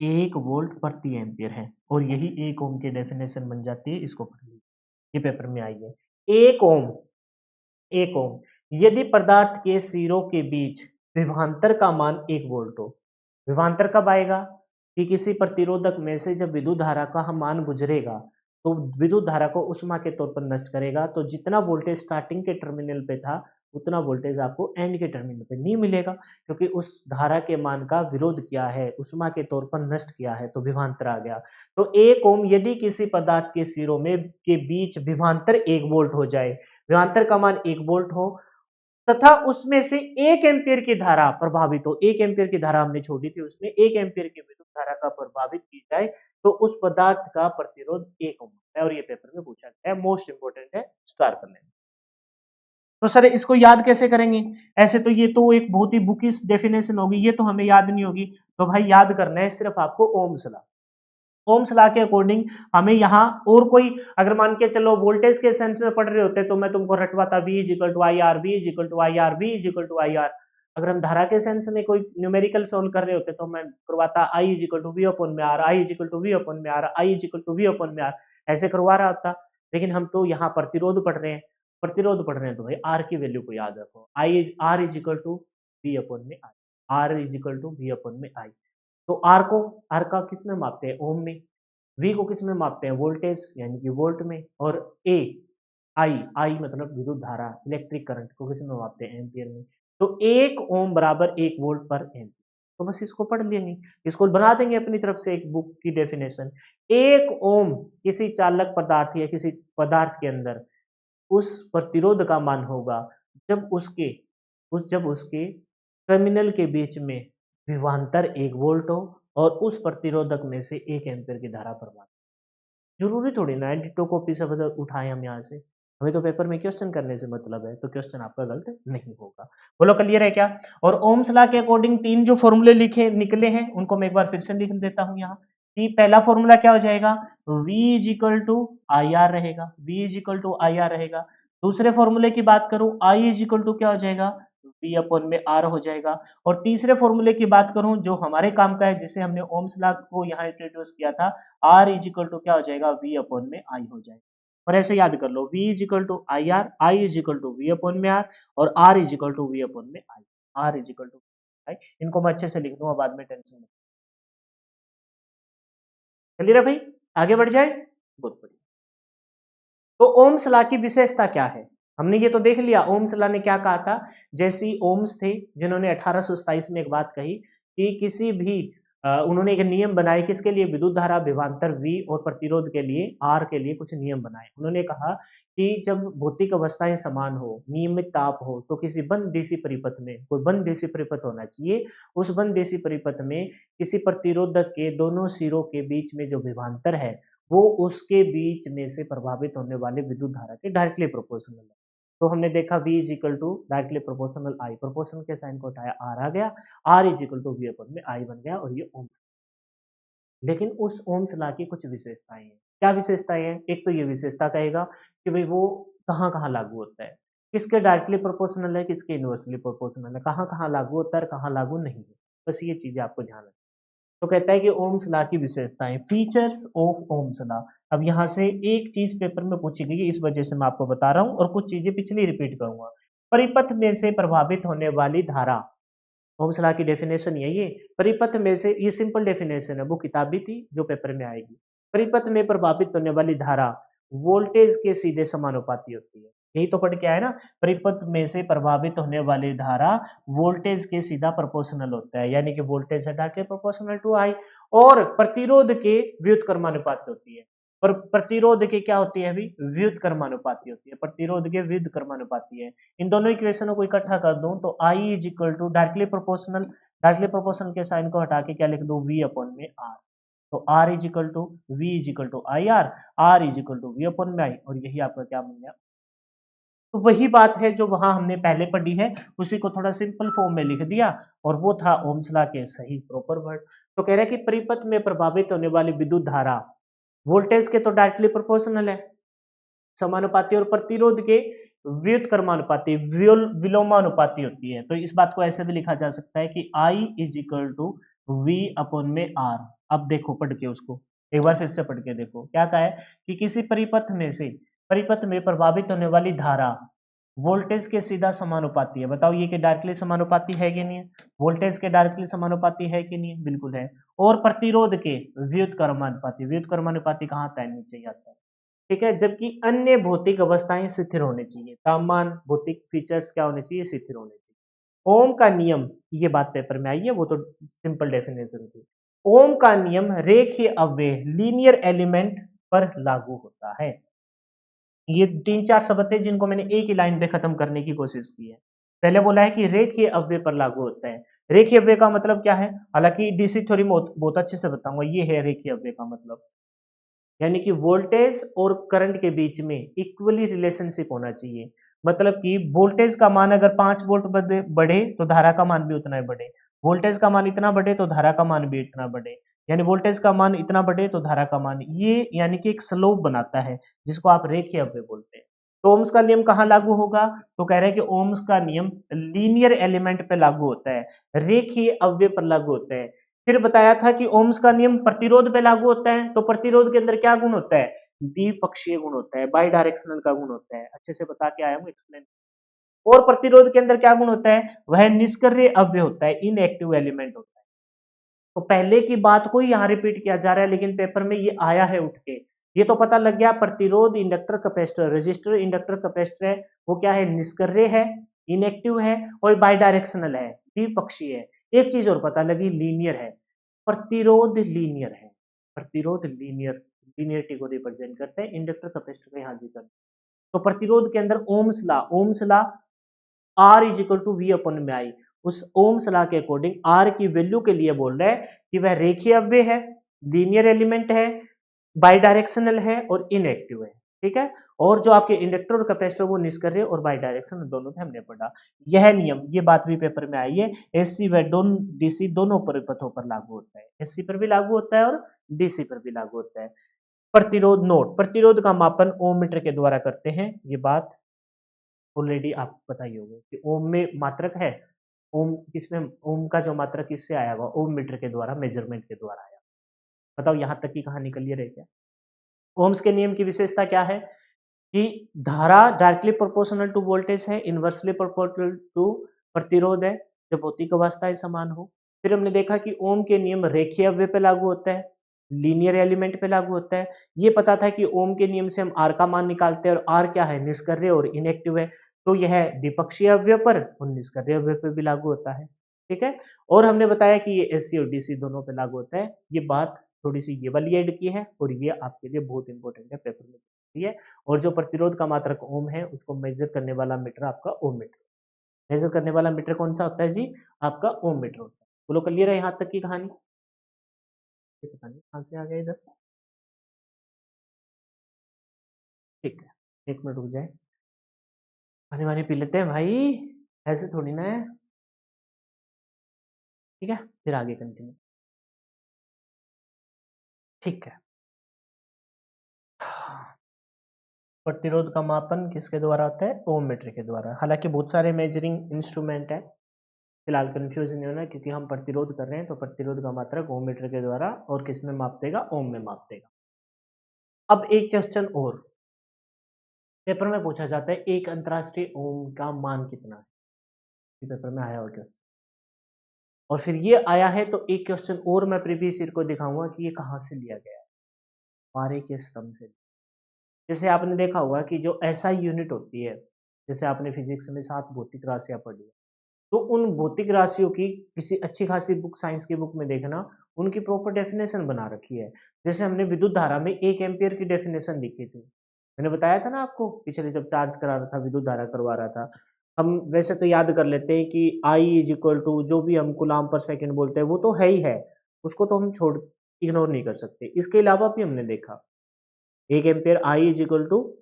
1 वोल्ट प्रति एम्पियर है, और यही एक ओम की डेफिनेशन बन जाती है, इसको पढ़ लीजिए, ये पेपर में आई है। एक ओम, एक ओम, यदि पदार्थ के सिरों के बीच विभवांतर का मान 1 वोल्ट हो, विभवांतर कब आएगा, कि किसी प्रतिरोधक में से जब विद्युत धारा का मान गुजरेगा, तो विद्युत धारा को उष्मा के तौर पर नष्ट करेगा, तो जितना वोल्टेज स्टार्टिंग के टर्मिनल पे था, उतना वोल्टेज आपको एंड के टर्मिनल पे नहीं मिलेगा, क्योंकि उस धारा के मान का विरोध किया है, उष्मा के तौर पर नष्ट किया है, तो विभवांतर आ गया। तो एक ओम यदि किसी पदार्थ के सिरों में के बीच विभवांतर 1 वोल्ट हो जाए, विभवांतर का मान 1 वोल्ट हो, तथा उसमें से 1 एम्पियर की धारा प्रभावित हो, 1 एम्पियर की धारा हमने छोड़ी थी, उसमें 1 एम्पियर की विद्युत धारा का प्रभावित की जाए, तो उस पदार्थ का प्रतिरोध 1 ओम है, और ये पेपर में पूछा गया है, मोस्ट इंपोर्टेंट है, स्टार कर लेना। तो सर इसको याद कैसे करेंगे, ऐसे तो ये तो एक बहुत ही बुकिश डेफिनेशन होगी, ये तो हमें याद नहीं होगी, तो भाई याद करना है सिर्फ आपको ओम्स लॉ। ओम्स लॉ के अकॉर्डिंग हमें यहाँ और कोई, अगर मान के चलो वोल्टेज के सेंस में पढ़ रहे होते तो मैं तुमको रटवाता V is equal to I R, V is equal to I R, V is equal to I R. अगर हम धारा के सेंस में कोई न्यूमेरिकल सोल्व कर रहे होते तो मैं करवाता I is equal to V upon में R, I is equal to V upon में R, I is equal to V upon में आर, ऐसे करवा रहा था। लेकिन हम तो यहाँ प्रतिरोध पढ़ रहे हैं, प्रतिरोध पढ़ रहे हैं, तो भाई आर की वैल्यू को याद रखो, I is R is equal to V upon में R. R is equal to V upon में आई। तो आर का किस में मापते हैं, ओम में। वी को किस में मापते हैं, वोल्टेज यानी कि वोल्ट में। और ए आई मतलब विद्युत धारा, इलेक्ट्रिक करंट को किस में मापते हैं, एम्पियर में। तो 1 ओम बराबर 1 वोल्ट पर एम्पियर। तो बस इसको पढ़ लेंगे, इसको बना देंगे अपनी तरफ से एक बुक की डेफिनेशन। 1 ओम किसी चालक पदार्थ या किसी पदार्थ के अंदर उस प्रतिरोध का मान होगा जब उसके टर्मिनल के बीच में विभवांतर 1 वोल्ट हो और उस प्रतिरोधक में से 1 एम्पीयर की धारा प्रवाहित। जरूरी थोड़ी ना है डिट्टो कॉपी से बदल उठाए हम यहाँ से। हमें तो पेपर में क्वेश्चन करने से मतलब है, तो क्वेश्चन आपका गलत नहीं होगा। बोलो क्लियर है क्या। और ओम्स लॉ के अकॉर्डिंग 3 जो फॉर्मूले लिखे निकले हैं उनको मैं एक बार फिर से लिख देता हूं यहाँ। कि पहला फॉर्मूला क्या हो जाएगा, V is equal to I R रहेगा, V is equal to I R रहेगा। दूसरे फॉर्मूले की बात करूं, I इज इक्वल टू क्या हो जाएगा, V अपॉन में R हो जाएगा। और तीसरे फॉर्मूले की बात करूं जो हमारे काम का है, जिसे हमने ओम्स लॉ को यहाँ इंट्रोड्यूस किया था, R इज इक्वल टू क्या हो जाएगा, V अपॉन में I हो जाएगा। और ऐसे याद कर लो, V is equal to I R, I is equal to V upon में R, और R is equal to V upon में I, R is equal to I। इनको मैं अच्छे से लिख दूंगा, बाद में टेंशन नहीं। क्लियर है भाई, आगे बढ़ जाए। बहुत बढ़िया। तो ओम्स लॉ की विशेषता क्या है, हमने ये तो देख लिया ओम्स लॉ ने क्या कहा था। जैसी ओम्स थे जिन्होंने 1827 में एक बात कही कि किसी भी उन्होंने एक नियम बनाए किसके लिए, विद्युत धारा विभवांतर V और प्रतिरोध के लिए R के लिए कुछ नियम बनाए। उन्होंने कहा कि जब भौतिक अवस्थाएं समान हो, नियमित ताप हो, तो किसी बंद डीसी परिपथ में, कोई बंद डीसी परिपथ होना चाहिए, उस बंद डीसी परिपथ में किसी प्रतिरोधक के दोनों सिरों के बीच में जो विभवांतर है वो उसके बीच में से प्रभावित होने वाले विद्युत धारा के डायरेक्टली प्रोपोर्शनल है। तो हमने देखा V is equal to directly proportional I, proportional के साइन को हटाया R आ गया, R is equal to V upon में I बन गया, और ये ओम्स। लेकिन उस ओम्स लॉ की कुछ विशेषताएं हैं। क्या विशेषताएं हैं, एक तो ये विशेषता कहेगा कि भाई वो कहाँ कहाँ लागू होता है, किसके डायरेक्टली प्रोपोर्शनल है, किसके इनवर्सली प्रोपोर्शनल है, कहाँ कहाँ लागू होता है, कहाँ लागू नहीं है। बस ये चीजें आपको ध्यान रखनी। तो कहता है कि ओम्स लॉ की विशेषताएं, फीचर्स ऑफ ओम्स लॉ। अब यहाँ से एक चीज पेपर में पूछी गई है, इस वजह से मैं आपको बता रहा हूँ, और कुछ चीजें पिछली रिपीट करूंगा। परिपथ में से प्रभावित होने वाली धारा, ओम्स लॉ की डेफिनेशन यही है। परिपथ में से, ये सिंपल डेफिनेशन है, वो किताब भी थी जो पेपर में आएगी। परिपथ में प्रभावित होने वाली धारा वोल्टेज के सीधे समानुपाती होती है। यही तो पढ़ के आया ना, परिपथ में से प्रभावित होने वाली धारा वोल्टेज के सीधा प्रोपोर्शनल होता है, यानी कि वोल्टेज है डायरेक्टली प्रोपोर्शनल टू आई। और प्रतिरोध के व्युत्क्रमानुपाती होती है। पर प्रतिरोध के क्या होती है अभी, व्युत्क्रमानुपाती होती है, प्रतिरोध के व्युत्क्रमानुपाती है। इन दोनों इक्वेशनों को इकट्ठा कर दूं तो I is equal to directly proportional के साइन को हटा के क्या लिख दूं, V अपॉन में R। तो R is equal to V is equal to I R, R is equal to V upon में I, और यही आपका क्या बन गया। तो वही बात है जो वहां हमने पहले पढ़ी है, उसी को थोड़ा सिंपल फॉर्म में लिख दिया, और वो था ओम्स लॉ के सही प्रॉपर वर्ड। तो कह रहे हैं कि परिपथ में प्रभावित होने वाली विद्युत धारा वोल्टेज के तो डायरेक्टली प्रोपोर्शनल है, समानुपाती, और प्रतिरोध के व्युत्क्रमानुपाती, विलोमानुपाती होती है। तो इस बात को ऐसे भी लिखा जा सकता है कि I is equal to V upon में R। अब देखो पढ़ के उसको एक बार फिर से पढ़ के देखो, क्या कहा है कि किसी परिपथ में प्रभावित होने वाली धारा वोल्टेज के सीधा समानुपाती है। बताओ ये कि डायरेक्टली समानुपाती है कि नहीं है, वोल्टेज के डायरेक्टली समानुपाती है कि नहीं है, बिल्कुल है। और प्रतिरोध के व्युत्क्रमानुपाती, व्युत्क्रमानुपाती कहाँ आता है, नीचे ही आता है। ठीक है, जबकि अन्य भौतिक अवस्थाएं स्थिर होने चाहिए, तापमान, भौतिक फीचर्स क्या होने चाहिए, स्थिर होने चाहिए। ओम का नियम, ये बात पेपर में आई है, वो तो सिंपल डेफिनेशन थी। ओम का नियम रेखीय अवयव, लीनियर एलिमेंट पर लागू होता है। ये 3-4 शब्द थे जिनको मैंने एक ही लाइन पे खत्म करने की कोशिश की है। पहले बोला है कि रेखीय अवयव पर लागू होता है। रेखीय अवयव का मतलब क्या है, हालांकि डीसी थ्योरी में बहुत अच्छे से बताऊंगा। ये है रेखीय अवयव का मतलब, यानी कि वोल्टेज और करंट के बीच में इक्वली रिलेशनशिप होना चाहिए। मतलब कि वोल्टेज का मान अगर 5 वोल्ट बढ़े तो धारा का मान भी उतना ही बढ़े, वोल्टेज का मान इतना बढ़े तो धारा का मान भी इतना बढ़े, यानी वोल्टेज का मान इतना बढ़े तो धारा का मान, ये यानी कि एक स्लोप बनाता है, जिसको आप रेखीय अवयव बोलते हैं। तो ओम्स का नियम कहाँ लागू होगा, तो कह रहे हैं कि ओम्स का नियम लीनियर एलिमेंट पे लागू होता है, रेखीय अवयव पर लागू होता है। फिर बताया था कि ओम्स का नियम प्रतिरोध पे लागू होता है, तो प्रतिरोध के अंदर क्या गुण होता है, द्विपक्षीय गुण होता है, बाई डायरेक्शनल का गुण होता है। अच्छे से बता के आया हूँ, एक्सप्लेन। और प्रतिरोध के अंदर क्या गुण होता है, वह निष्क्रिय अव्यय होता है, इनएक्टिव एलिमेंट होता है। तो पहले की बात को ही यहाँ रिपीट किया जा रहा है, लेकिन पेपर में ये आया है उठ के। ये तो पता लग गया प्रतिरोध, inductor, capacitor, register, inductor, capacitor है, वो क्या है, निष्क्रिय है, इनएक्टिव है और बाइडायरेक्शनल है, द्विपक्षीय है। एक चीज और पता लगी, लीनियर है। प्रतिरोध लीनियर है, प्रतिरोध लीनियर, लीनियरिटी को रिप्रेजेंट करते हैं। इंडक्टर, कैपेसिटर का यहाँ जिक्र। तो प्रतिरोध के अंदर Ohm's law R is equal to V upon में आई, उस ओम्स लॉ के अकॉर्डिंग आर की वैल्यू के लिए बोल रहे हैं कि वह रेखीय अव्यय है, लीनियर एलिमेंट है, बाइडायरेक्शनल है और इनएक्टिव है। ठीक है, और जो आपके इंडक्टर और कैपेसिटर वो निष्क्रिय और बाइडायरेक्शनल दोनों थे, हमने पढ़ा। यह नियम, ये बात भी पेपर में आई है, एससी व डीसी दोनों परिपथों पर लागू होता है, एससी पर भी लागू होता है और डीसी पर भी लागू होता है। प्रतिरोध नोट, प्रतिरोध का मापन ओम मीटर के द्वारा करते हैं, ये बात ऑलरेडी आपको पता ही होगा कि ओम में मात्रक है, ओम किसमें, ओम का जो मात्रक किससे आया हुआ, ओम मीटर के द्वारा, मेजरमेंट के द्वारा आया। बताओ यहाँ तक की कहानी क्लियर है क्या? ओम्स के नियम की विशेषता क्या है कि धारा डायरेक्टली प्रोपोर्शनल टू वोल्टेज है, इनवर्सली प्रोपोर्शनल टू प्रतिरोध है, जब भौतिक अवस्थाएं समान हो। फिर हमने देखा कि ओम के नियम रेखीय अव्यय पे लागू होता है, लीनियर एलिमेंट पे लागू होता है। ये पता था कि ओम के नियम से हम आर का मान निकालते हैं और आर क्या है, निष्क्रिय और इनएक्टिव है, तो यह द्विपक्षीय अव्यय पर और निष्क्रिय अव्यय पर भी लागू होता है। ठीक है, और हमने बताया कि ये एससी और डीसी दोनों पे लागू होता है। ये बात थोड़ी सी ये वाली ऐड की है और ये आपके लिए बहुत इंपॉर्टेंट है, पेपर में पूछती है। और जो प्रतिरोध का मात्रक ओम है, उसको मेजर करने वाला मीटर आपका ओम मीटर, मेजर करने वाला मीटर कौन सा होता है जी, आपका ओम मीटर होता है। बोलो क्लियर है यहाँ तक की कहानी? ये पता नहीं कहाँ से आ गया इधर। ठीक है, एक मिनट रुक जाए, पानी वानी पी लेते हैं भाई, ऐसे थोड़ी ना है। ठीक है, फिर आगे कंटिन्यू। ठीक है, प्रतिरोध का मापन किसके द्वारा होता है, ओम मीटर के द्वारा। हालांकि बहुत सारे मेजरिंग इंस्ट्रूमेंट है, फिलहाल कंफ्यूज नहीं होना, क्योंकि हम प्रतिरोध कर रहे हैं तो प्रतिरोध का मात्रक ओम मीटर के द्वारा, और किस में माप देगा, ओम में माप देगा। अब एक क्वेश्चन और पेपर में पूछा जाता है, एक अंतरराष्ट्रीय ओम का मान कितना है, ये पेपर में आया हुआ क्वेश्चन। और फिर ये आया है तो एक क्वेश्चन और मैं प्रीवियस ईयर को दिखाऊंगा कि ये कहाँ से लिया गया है, पारे के स्तंभ से। जैसे आपने देखा होगा कि जो एसआई यूनिट होती है, जैसे आपने फिजिक्स में 7 भौतिक राशियां पढ़ी है, तो उन भौतिक राशियों की किसी अच्छी खासी बुक, साइंस की बुक में देखना, उनकी प्रॉपर डेफिनेशन बना रखी है। जैसे हमने विद्युत धारा में 1 एम्पियर की डेफिनेशन लिखी थी, मैंने बताया था ना आपको पिछले, जब चार्ज करा रहा था, विद्युत धारा करवा रहा था। हम वैसे तो याद कर लेते हैं कि I इज इक्वल टू जो भी हम कूलाम पर सेकंड बोलते हैं वो तो है ही है, उसको तो हम छोड़, इग्नोर नहीं कर सकते। इसके अलावा भी हमने देखा 1 ampere I is equal to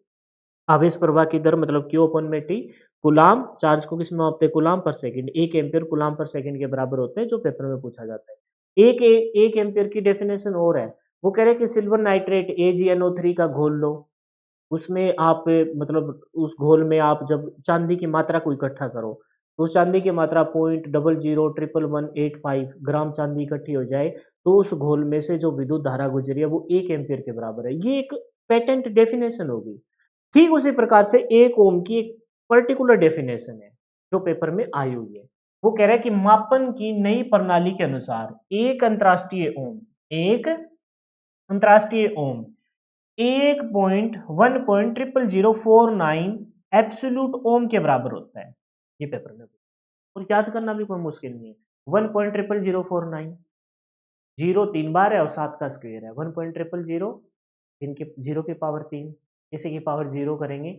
आवेश प्रवाह की दर, मतलब क्यू अपन में टी, गुलाम चार्ज को किस में मापते हैं, गुलाम पर सेकंड, 1 एम्पियर गुलाम पर सेकंड के बराबर होते हैं, जो पेपर में पूछा जाता है। एक एम्पियर की डेफिनेशन और है, वो कह रहे हैं कि सिल्वर नाइट्रेट AgNO3 का घोल लो, उसमें आप मतलब उस घोल में आप जब चांदी की मात्रा को इकट्ठा करो, तो उस चांदी की मात्रा 0.001185 ग्राम चांदी इकट्ठी हो जाए, तो उस घोल में से जो विद्युत धारा गुजरी है वो 1 एम्पियर के बराबर है। ये एक पेटेंट डेफिनेशन होगी। ठीक उसी प्रकार से 1 ओम की एक पर्टिकुलर डेफिनेशन है जो पेपर में आई हुई है। वो कह रहा है कि मापन की नई प्रणाली के अनुसार एक अंतरराष्ट्रीय ओम 1.1.00049 एब्सोल्यूट ओम के बराबर होता है। ये पेपर में, और याद करना भी कोई मुश्किल नहीं है। 1.00049, 0 3 बार है और 7 का स्क्वायर है, 1.000, इनके 0 की पावर 3, इसी की पावर 0 करेंगे,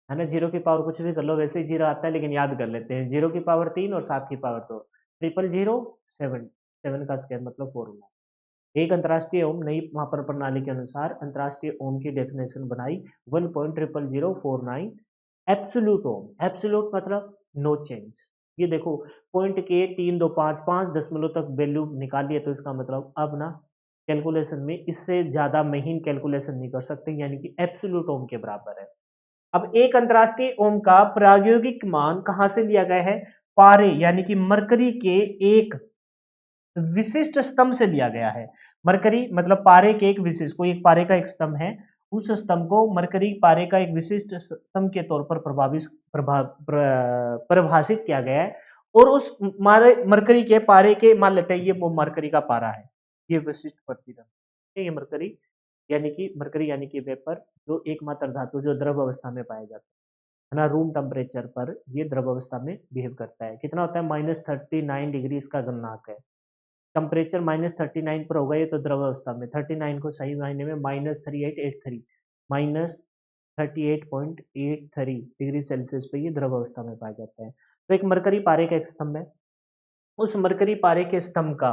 है ना, 0 की पावर कुछ भी कर लो, वैसे ही 0 आता है, लेकिन याद कर लेते हैं, 0 की पावर 3 और 7 की पावर 2, 00007, 7 का स्क्वायर मतलब 4 होगा। एक अंतरराष्ट्रीय ओम नई मापन प्रणाली के अनुसार अंतरराष्ट्रीय ओम की डेफिनेशन बनाई 1.00049 एब्सोल्यूट ओम, एब्सोल्यूट मतलब नो चेंज। ये देखो पॉइंट के 325 दशमलव तक वैल्यू निकालिए, तो इसका मतलब अब ना कैलकुलेशन में इससे ज्यादा महीन कैलकुलेशन नहीं कर सकते, यानी कि एब्सोल्यूट ओम के बराबर है। अब एक अंतरराष्ट्रीय ओम का प्रायोगिक मान कहां से लिया गया है, पारे यानी कि मरकरी के एक विशिष्ट स्तंभ से लिया गया है। मरकरी मतलब पारे के एक विशिष्ट, कोई एक पारे का एक स्तंभ है उस स्तंभ को मरकरी पारे का एक विशिष्ट स्तंभ के तौर पर परिभाषित किया गया है। और उस मरकरी के पारे के, मान लेते हैं ये वो मरकरी का पारा है, ये विशिष्ट प्रतिरंध्र, ये मरकरी यानी कि वेपर, जो एकमात्र धातु जो द्रव अवस्था में पाया जाता है ना, रूम टेम्परेचर पर ये द्रव अवस्था में बिहेव करता है। कितना होता है, -39 डिग्री इसका गलनांक है। टेम्परेचर -39 पर होगा ये तो द्रव अवस्था में, 39 को सही मायने में -3883 -38.83 डिग्री सेल्सियस पे ये द्रव अवस्था में पाया जाता है। तो एक मरकरी पारे का एक स्तंभ है, उस मरकरी पारे के स्तंभ का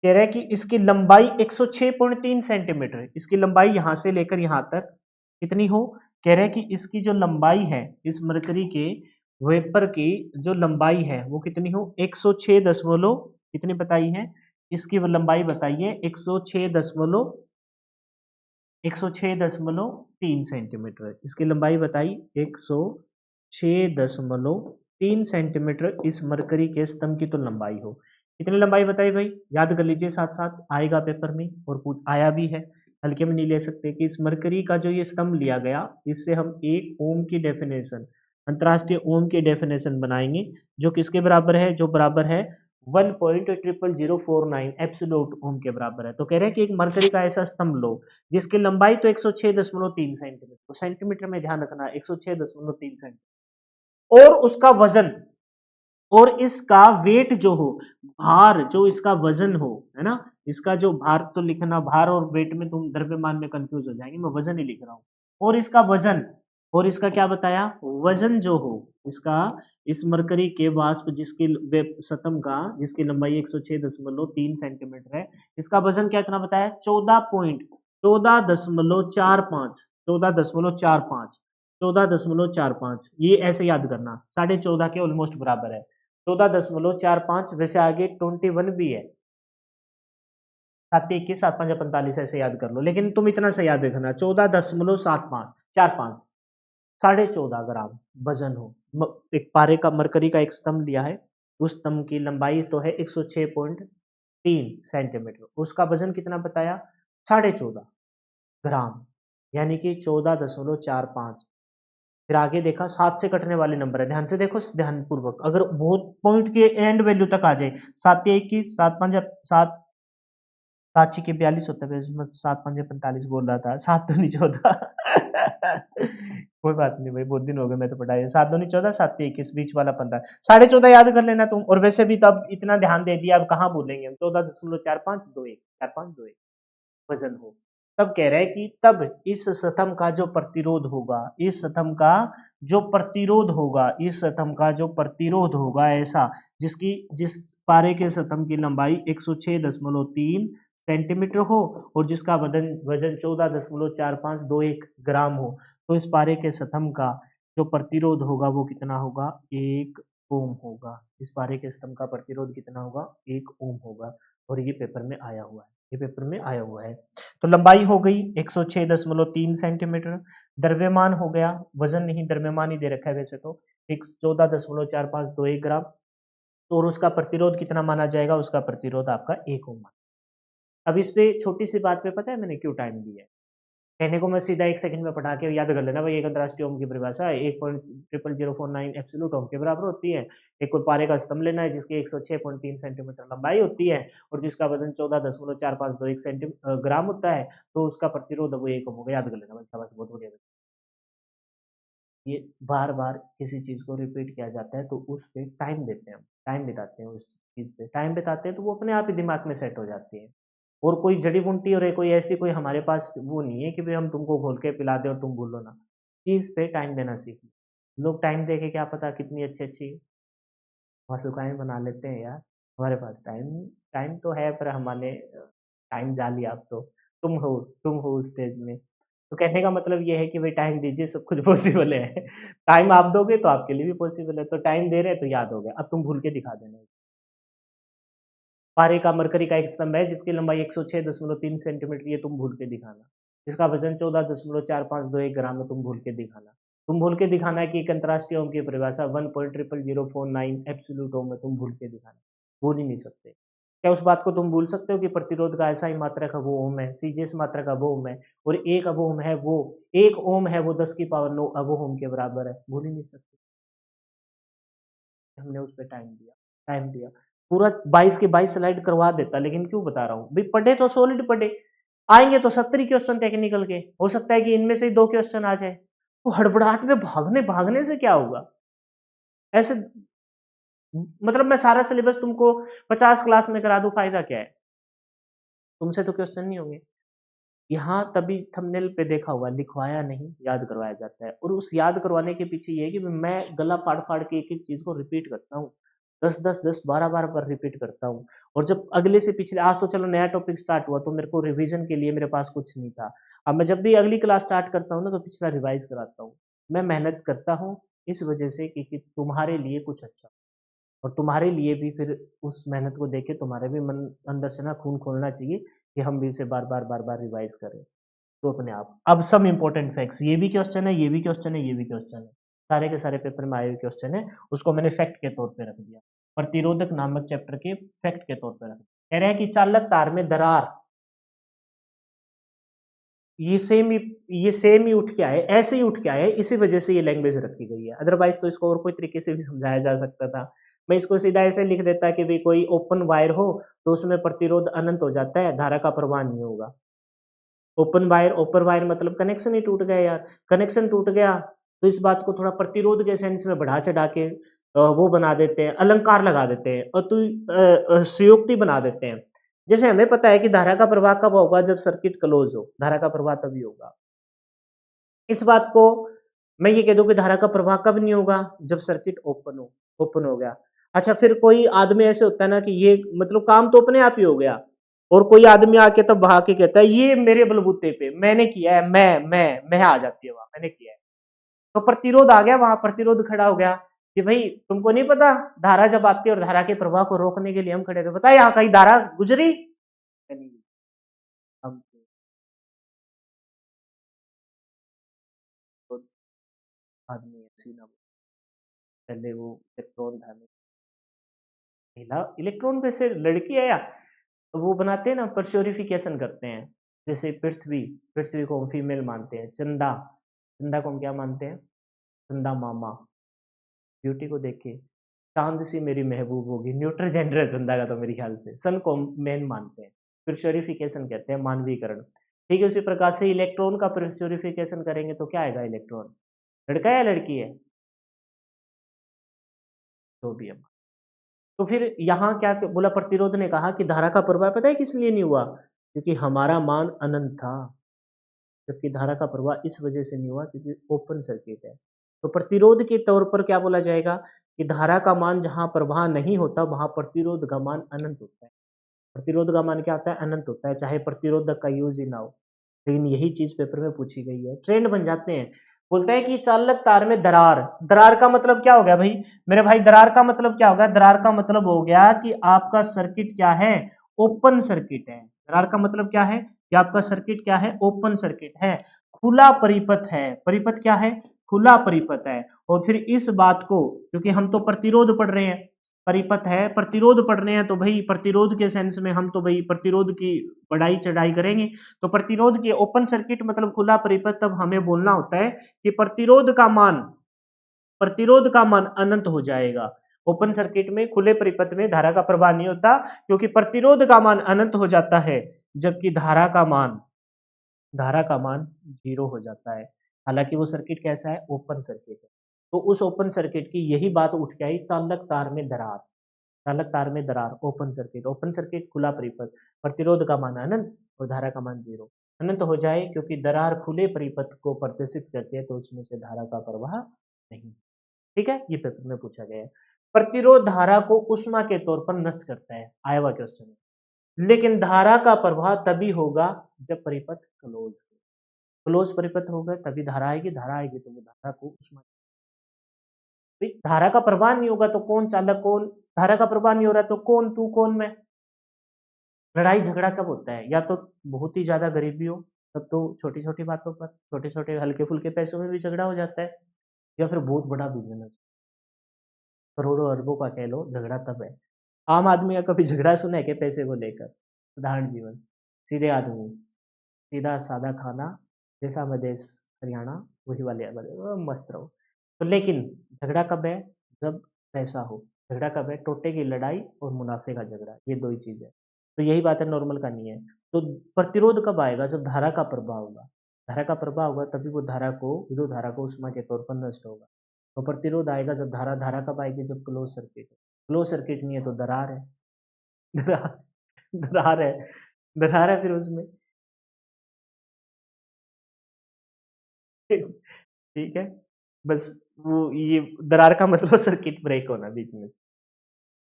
कह रहा है कि इसकी लंबाई 106.3 सेंटीमीटर है। इसकी लंबाई यहां से लेकर यहां तक कितनी हो, कह रहा है कि इसकी जो लंबाई है, इस मरकरी के वेपर की जो लंबाई है वो कितनी हो, 106 दशमलव कितनी बताई है, इसकी वो लंबाई बताइए 106.3 सेंटीमीटर। इसकी लंबाई बताई 106.3 सेंटीमीटर इस मरकरी के स्तंभ की तो लंबाई हो। कितनी लंबाई बताई भाई, याद कर लीजिए, साथ साथ आएगा पेपर में और पूछ आया भी है, हल्के में नहीं ले सकते, कि इस मरकरी का जो ये स्तंभ लिया गया, इससे हम एक ओम की डेफिनेशन, अंतरराष्ट्रीय ओम की डेफिनेशन बनाएंगे, जो किसके बराबर है, जो बराबर है 1.00049 एब्सोल्यूट ओम के बराबर है। तो कह रहे हैं कि एक मरकरी का ऐसा स्तंभ लो जिसकी लंबाई तो 106.3 सेंटीमीटर, तो सेंटीमीटर में ध्यान रखना 106.3 सेंटीमीटर, और उसका वजन और इसका वेट जो हो, भार जो इसका वजन हो, है ना, इसका जो भार तो लिखना, भार और वेट में तुम द्रव्यमान में कंफ्यूज हो जाएंगे, मैं वजन ही लिख रहा हूं, और इसका वजन, और इसका क्या बताया, वजन जो हो इसका, इस मरकरी के वाष्प जिसकी सतम का जिसकी लंबाई 106.3 सेंटीमीटर है, इसका वजन क्या इतना बताया, 14.45 14.45 ये ऐसे याद करना, 14.5 के ऑलमोस्ट बराबर है, 14.45, वैसे आगे 21 भी है, 7 21 7 5 45 ऐसे याद कर लो, लेकिन तुम इतना सा याद रखना 14.75 45 14.5 ग्राम वजन हो। एक पारे का मरकरी का एक स्तंभ लिया है, उस स्तंभ की लंबाई तो है 106.3 सेंटीमीटर, उसका वजन कितना बताया, 14.5 ग्राम, यानी कि 14.45। फिर आगे देखा 7 से कटने वाले नंबर है, ध्यान से देखो, ध्यान पूर्वक, अगर बहुत पॉइंट के एंड वैल्यू तक आ जाए, 7 21 7 5 7 7 6 42 होता है, इसमें 7 5 45 बोल रहा था, 7 2 नहीं 14 कोई बात नहीं भाई, बहुत दिन हो गए मैं तो पढ़ाई, 7 2 नहीं 14 7 21 बीच वाला 15, 14.5 याद कर लेना तुम, और वैसे भी तब इतना ध्यान दे दिया, अब कहाँ भूलेंगे हम, 14.4521 वजन हो। तब कह रहा है कि तब इस स्तंभ का जो प्रतिरोध होगा, इस स्तंभ का जो प्रतिरोध होगा, इस स्तंभ का जो प्रतिरोध होगा ऐसा, जिस पारे के स्तंभ की लंबाई 106.3 सेंटीमीटर हो और जिसका वजन वजन 14.4521 ग्राम हो, तो इस पारे के स्तंभ का जो प्रतिरोध होगा वो कितना होगा, 1 ओम होगा। इस पारे के स्तंभ का प्रतिरोध कितना होगा, 1 ओम होगा, और ये पेपर में आया हुआ है, ये पेपर में आया हुआ है। तो लंबाई हो गई 106.3 सेंटीमीटर, द्रव्यमान हो गया, वजन नहीं द्रव्यमान ही दे रखा है वैसे तो, 14.4521 ग्राम, तो और उसका प्रतिरोध कितना माना जाएगा, उसका प्रतिरोध आपका 1 ओम। अब इस पे छोटी सी बात पे पता है मैंने क्यों टाइम दिया है, कहने को मैं सीधा 1 सेकंड में पढ़ा के याद कर लेना भाई, एक अंतरराष्ट्रीय ओम की परिभाषा 1.00049 एब्सोल्यूट ओम के बराबर होती है। एक कोई पारे का स्तंभ लेना है जिसकी 106.3 सेंटीमीटर लंबाई होती है और जिसका वजन 14.4521 ग्राम होता है, तो उसका प्रतिरोध वो 1 ओम होगा, याद कर लेना भाई, शाबाश बहुत बढ़िया। ये बार बार किसी चीज को रिपीट किया जाता है तो उस पे टाइम देते हैं, हम टाइम बिताते हैं, उस चीज पे टाइम बिताते हैं तो वो अपने आप ही दिमाग में सेट हो जाती है। और कोई जड़ी बूटी और कोई ऐसी कोई हमारे पास वो नहीं है कि भाई हम तुमको घोल के पिला दे और तुम भूलो ना, चीज पे टाइम देना सीखो। लोग टाइम दे के क्या पता कितनी अच्छी अच्छी मासूकाएं बना लेते हैं यार, हमारे पास टाइम टाइम तो है पर हमारे टाइम जा लिया, अब तो तुम हो तुम हो उस स्टेज में। तो कहने का मतलब ये है कि भाई टाइम दीजिए, सब कुछ पॉसिबल है। टाइम आप दोगे तो आपके लिए भी पॉसिबल है, तो टाइम दे रहे हैं तो याद हो गया, अब तुम भूल के दिखा देना। पारे का मरकरी का एक स्तंभ है जिसकी लंबाई 106.3 सेंटीमीटर, ये तुम भूल के दिखाना। इसका वजन 14.4521 ग्राम है, तुम भूल के दिखाना। तुम भूल के दिखाना है कि एक अंतरराष्ट्रीय ओम की परिभाषा 1.00049 एब्सोल्यूट ओम है, तुम भूल के दिखाना। भूल ही नहीं सकते। क्या उस बात को तुम भूल सकते हो कि प्रतिरोध का ऐसा ही मात्रक है वो ओम है, सीजीएस मात्रक है वो ओम है, और 1 अब ओम है वो 1 ओम है वो 10 की पावर 9 अब ओम के बराबर है, भूल ही नहीं सकते। हमने उस पे टाइम दिया। पूरा 22 के 22 स्लाइड करवा देता, लेकिन क्यों बता रहा हूँ? भाई पढ़े तो सॉलिड पढ़े, आएँगे तो 70 ही क्वेश्चन टेक्निकल के, हो सकता है कि इनमें से ही 2 क्वेश्चन आ जाए। तो हड़बड़ाहट में भागने भागने से क्या होगा? ऐसे मतलब मैं सारा सिलेबस तुमको 50 क्लास में करा दूँ, फ़ायदा क्या है? तुमसे तो क्वेश्चन नहीं होंगे। यहाँ तभी थंबनेल पे देखा होगा, लिखवाया नहीं, याद करवाया जाता है, और उस याद करवाने के पीछे ये है कि मैं गला फाड़-फाड़ के एक-एक चीज़ को रिपीट करता हूँ। 10-10, 10-12 बार पर रिपीट करता हूँ, और जब अगले से पिछले, आज तो चलो नया टॉपिक स्टार्ट हुआ, तो मेरे को रिवीजन के लिए मेरे पास कुछ नहीं था। अब मैं जब भी अगली क्लास स्टार्ट करता हूँ ना, तो पिछला रिवाइज़ कराता हूँ। मैं मेहनत करता हूँ इस वजह से कि तुम्हारे लिए कुछ अच्छा, और तुम्हारे लिए भी फिर उस मेहनत को देख के तुम्हारे भी मन अंदर से ना खून खोलना चाहिए कि हम भी इसे बार-बार रिवाइज़ करें। तो अपने आप। अब सम इम्पोर्टेंट फैक्ट्स, ये भी क्वेश्चन है, ये भी क्वेश्चन है, ये भी क्वेश्चन है। सारे के सारे पेपर में आए हुए क्वेश्चन है, उसको मैंने फैक्ट के तौर पे रख दिया। प्रतिरोधक नामक चैप्टर के फैक्ट के तौर पे रख दिया। कह रहे हैं कि चालक तार में दरार, ये सेम ही ये सेम ही उठ के आए, ऐसे ही उठ के आए, इसी वजह से ये लैंग्वेज रखी गई है। अदरवाइज़ तो इसको और कोई तरीके से भी समझाया जा सकता था। मैं इसको सीधा ऐसे लिख देता कि भई कोई ओपन वायर हो, तो उसमें प्रतिरोध अनंत हो जाता है, धारा का प्रवाह नहीं होगा। ओपन वायर मतलब कनेक्शन ही टूट गया यार। कनेक्शन टूट गया, तो इस बात को थोड़ा प्रतिरोध के सेंस में बढ़ा-चढ़ा के वो बना देते हैं, अलंकार लगा देते हैं, अतिशयोक्ति बना देते हैं। जैसे हमें पता है कि धारा का प्रवाह कब होगा, जब सर्किट क्लोज़ हो, धारा का प्रवाह तभी होगा। इस बात को मैं ये कह दूँ कि धारा का प्रवाह कब नहीं होगा, जब सर्किट ओपन हो गया। अच्छा, फिर कोई आदमी ऐसे होता है ना कि ये मतलब काम तो अपने आप ही हो गया, और कोई आदमी आके तब बहा के कहता है ये मेरे बलबूते पे मैंने किया है, मैं आ जाती है वहां, मैंने किया है। तो प्रतिरोध आ गया, वहां प्रतिरोध खड़ा हो गया कि भाई तुमको नहीं पता, धारा जब आती है और धारा के प्रवाह को रोकने के लिए हम खड़े थे, पता है यहाँ कहीं धारा गुजरी नहीं। हम तो आदमी ऐसी ना, पहले वो इलेक्ट्रॉन था, मिला इलेक्ट्रॉन पे से लड़की है या, तो वो बनाते हैं ना, पर्श्योरिफिकेशन करते हैं। जैसे पृथ्वी, पृथ्वी को हम फीमेल मानते हैं। चंदा, चंदा को हम क्या मानते हैं? चंदा मामा, ब्यूटी को देख के चांद सी मेरी महबूब होगी, न्यूट्रल जेंडर है चंदा का तो मेरे ख्याल से। सन को मेन मानते हैं, प्रेशरिफिकेशन कहते हैं, मानवीकरण। ठीक है, उसी प्रकार से इलेक्ट्रॉन का प्रेशरिफिकेशन करेंगे तो क्या आएगा? इलेक्ट्रॉन। लड़का है या लड़की है? तो भी है। तो फिर यहाँ क्या बोला प्रतिरोध ने? कहा कि धारा का प्रवाह पता है किस लिए नहीं हुआ? क्योंकि हमारा मान अनंत था। जबकि धारा का प्रवाह इस वजह से नहीं हुआ क्योंकि ओपन सर्किट है। तो प्रतिरोध के तौर पर क्या बोला जाएगा कि धारा का मान जहाँ प्रवाह नहीं होता वहाँ प्रतिरोध का मान अनंत होता है। प्रतिरोध का मान क्या होता है? अनंत होता है, चाहे प्रतिरोधक का यूज ही ना हो। लेकिन यही चीज पेपर में पूछी गई है, ट्रेंड बन जाते हैं। बोलता है कि चालक तार में दरार, दरार का मतलब क्या हो गया भाई मेरे भाई? दरार का मतलब क्या होगा? दरार का मतलब हो गया कि आपका सर्किट क्या है? ओपन सर्किट है। दरार का मतलब क्या है कि आपका सर्किट क्या है? ओपन सर्किट है, खुला परिपथ है। परिपथ क्या है? खुला परिपथ है। और फिर इस बात को, क्योंकि हम तो प्रतिरोध पढ़ रहे हैं, परिपथ है, प्रतिरोध पढ़ रहे हैं, तो भाई प्रतिरोध के सेंस में हम तो भाई प्रतिरोध की बढ़ाई चढ़ाई करेंगे। तो प्रतिरोध के ओपन सर्किट मतलब खुला परिपथ, तब हमें बोलना होता है कि प्रतिरोध का मान अनंत हो जाएगा। ओपन सर्किट में, खुले परिपथ में धारा का प्रवाह नहीं होता, क्योंकि प्रतिरोध का मान अनंत हो जाता है, जबकि धारा का मान 0 हो जाता है। हालांकि वो सर्किट कैसा है? ओपन सर्किट है। तो उस ओपन सर्किट की यही बात उठ के आई, चालक तार में दरार। चालक तार में दरार, ओपन सर्किट खुला परिपथ, प्रतिरोध का मान अनंत और धारा का मान 0। अनंत हो जाए क्योंकि दरार खुले परिपथ को प्रदर्शित करती है, तो उसमें से धारा का प्रवाह नहीं। ठीक है, ये पेपर में पूछा गया है। प्रतिरोध धारा को ऊष्मा के तौर पर नष्ट करता है, आया हुआ क्वेश्चन है। लेकिन धारा का प्रवाह तभी होगा जब परिपथ क्लोज हो। क्लोज परिपथ होगा तभी धारा आएगी, धारा आएगी तो वो धारा को ऊष्मा। भाई धारा का प्रवाह नहीं होगा तो कौन चालक कौन? धारा का प्रवाह नहीं हो रहा तो कौन तू कौन मैं? लड़ाई झगड़ा कब होता है? या तो बहुत ही ज्यादा गरीबी हो, तब तो छोटी छोटी बातों पर, छोटे छोटे हल्के फुल्के पैसों में भी झगड़ा हो जाता है। या फिर बहुत बड़ा बिजनेस, करोड़ों अरबों का कह लो, झगड़ा तब है। आम आदमी का कभी झगड़ा सुना है क्या पैसे को लेकर? साधारण जीवन, सीधे आदमी, सीधा सादा खाना, जैसा मैं देश हरियाणा, वही वाले मस्त रहो। तो लेकिन झगड़ा कब है? जब पैसा हो। झगड़ा कब है? टोटे की लड़ाई और मुनाफे का झगड़ा, ये 2 ही चीज़ है। तो यही बात है, नॉर्मल का नहीं है। तो प्रतिरोध कब आएगा? जब धारा का प्रवाह होगा। धारा का प्रवाह होगा तभी वो धारा को, विद्युत धारा को ऊष्मा के तौर पर नष्ट होगा। तो प्रतिरोध आएगा जब धारा, धारा कब आएगी? जब क्लोज़ सर्किट है। क्लोज़ सर्किट नहीं है तो दरार है। दरार दरार है, दरार है फिर उसमें। ठीक है? बस वो ये दरार का मतलब सर्किट ब्रेक होना बीच में से।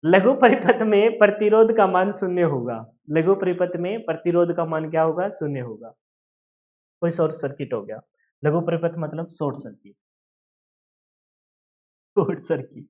लघु परिपथ में प्रतिरोध का मान 0 होगा। लघु परिपथ में प्रतिरोध का मान क्या होगा? 0 होगा। कोई शॉर्ट सर्किट हो गया। लघु परिपथ मतलब शॉर्ट सर्किट, शॉर्ट सर्किट,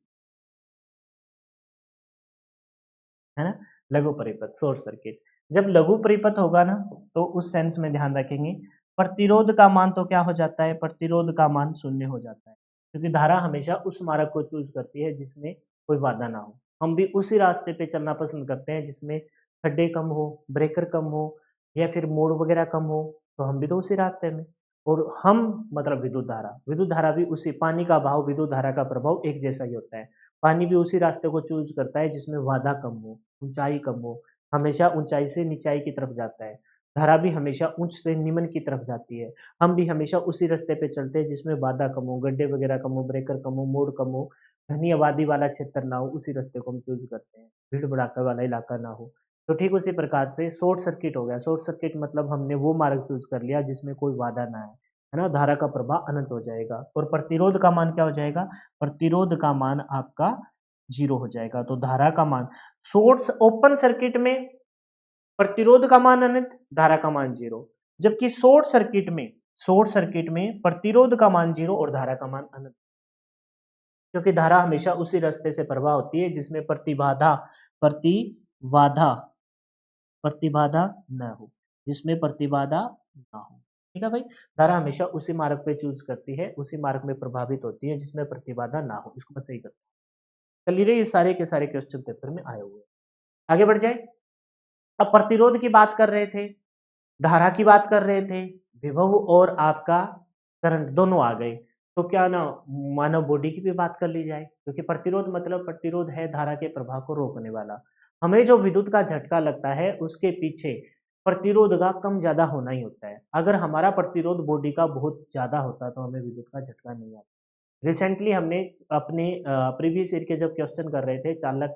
है ना? लघु परिपथ, शॉर्ट सर्किट। जब लघु परिपथ होगा ना, तो उस सेंस में ध्यान रखेंगे, प्रतिरोध का मान तो क्या हो जाता है? प्रतिरोध का मान 0 हो जाता है। क्योंकि धारा हमेशा उस मार्ग को चूज़ करती है जिसमें कोई बाधा ना हो। हम भी उसी रास्ते पे चलना पसंद करते हैं जिसमें खड्डे कम हो, ब्रेकर कम हो या फिर मोड़ वगैरह कम हो, तो हम भी तो उसी रास्ते में। और हम मतलब विद्युत धारा भी उसी, पानी का बहाव, विद्युत धारा का प्रभाव एक जैसा ही होता है। पानी भी उसी रास्ते को चूज़ करता है जिसमें बाधा कम हो, ऊँचाई कम हो, हमेशा ऊँचाई से नीचाई की तरफ जाता है। धारा भी हमेशा उच्च से निम्न की तरफ जाती है। हम भी हमेशा उसी रास्ते पे चलते हैं जिसमें बाधा कम हो, गड्ढे वगैरह कम हो, ब्रेकर कम हो, मोड़ कम हो, घनी आबादी वाला क्षेत्र ना हो, उसी रास्ते को हम चूज़ करते हैं। भीड़-भड़ाका वाला इलाका ना हो। तो ठीक उसी प्रकार से शॉर्ट सर्किट हो गया। शॉर्ट सर्किट मतलब हमने वो मार्ग चूज़ कर लिया जिसमें कोई बाधा ना है ना? धारा का प्रवाह अनंत हो जाएगा और प्रतिरोध का मान क्या हो जाएगा? प्रतिरोध का मान आपका 0 हो जाएगा। तो धारा का मान सोर्स ओपन सर्किट में प्रतिरोध का मान अनंत, धारा का मान 0, जबकि शॉर्ट सर्किट में प्रतिरोध का मान 0 और धारा का मान अनंत। क्योंकि धारा हमेशा उसी रास्ते से प्रवाह होती है जिसमें प्रतिबाधा प्रतिबाधा न हो, जिसमें प्रतिबाधा ना हो। ठीक है भाई? धारा हमेशा उसी मार्ग पे चूज़ करती है, उसी मार्ग में प्रभावित होती है जिसमें प्रतिबाधा ना हो। इसको मैं सही कर चलिए ये सारे के सारे क्वेश्चन पेपर में आए हुए हैं। आगे बढ़ जाए। अब प्रतिरोध की बात कर रहे थे, धारा की बात कर रहे थे, विभव और आपका करंट दोनों आ गए। तो क्या ना मानव बॉडी की भी बात कर ली जाए, क्योंकि प्रतिरोध मतलब प्रतिरोध है धारा के प्रवाह को रोकने वाला। हमें जो विद्युत का झटका लगता है उसके पीछे प्रतिरोध का कम ज़्यादा होना ही होता है। अगर हमारा प्रतिरोध बॉडी का बहुत ज़्यादा होता तो हमें विद्युत का झटका नहीं आता। रिसेंटली हमने अपने प्रीवियस ईयर के जब क्वेश्चन कर रहे थे चालक,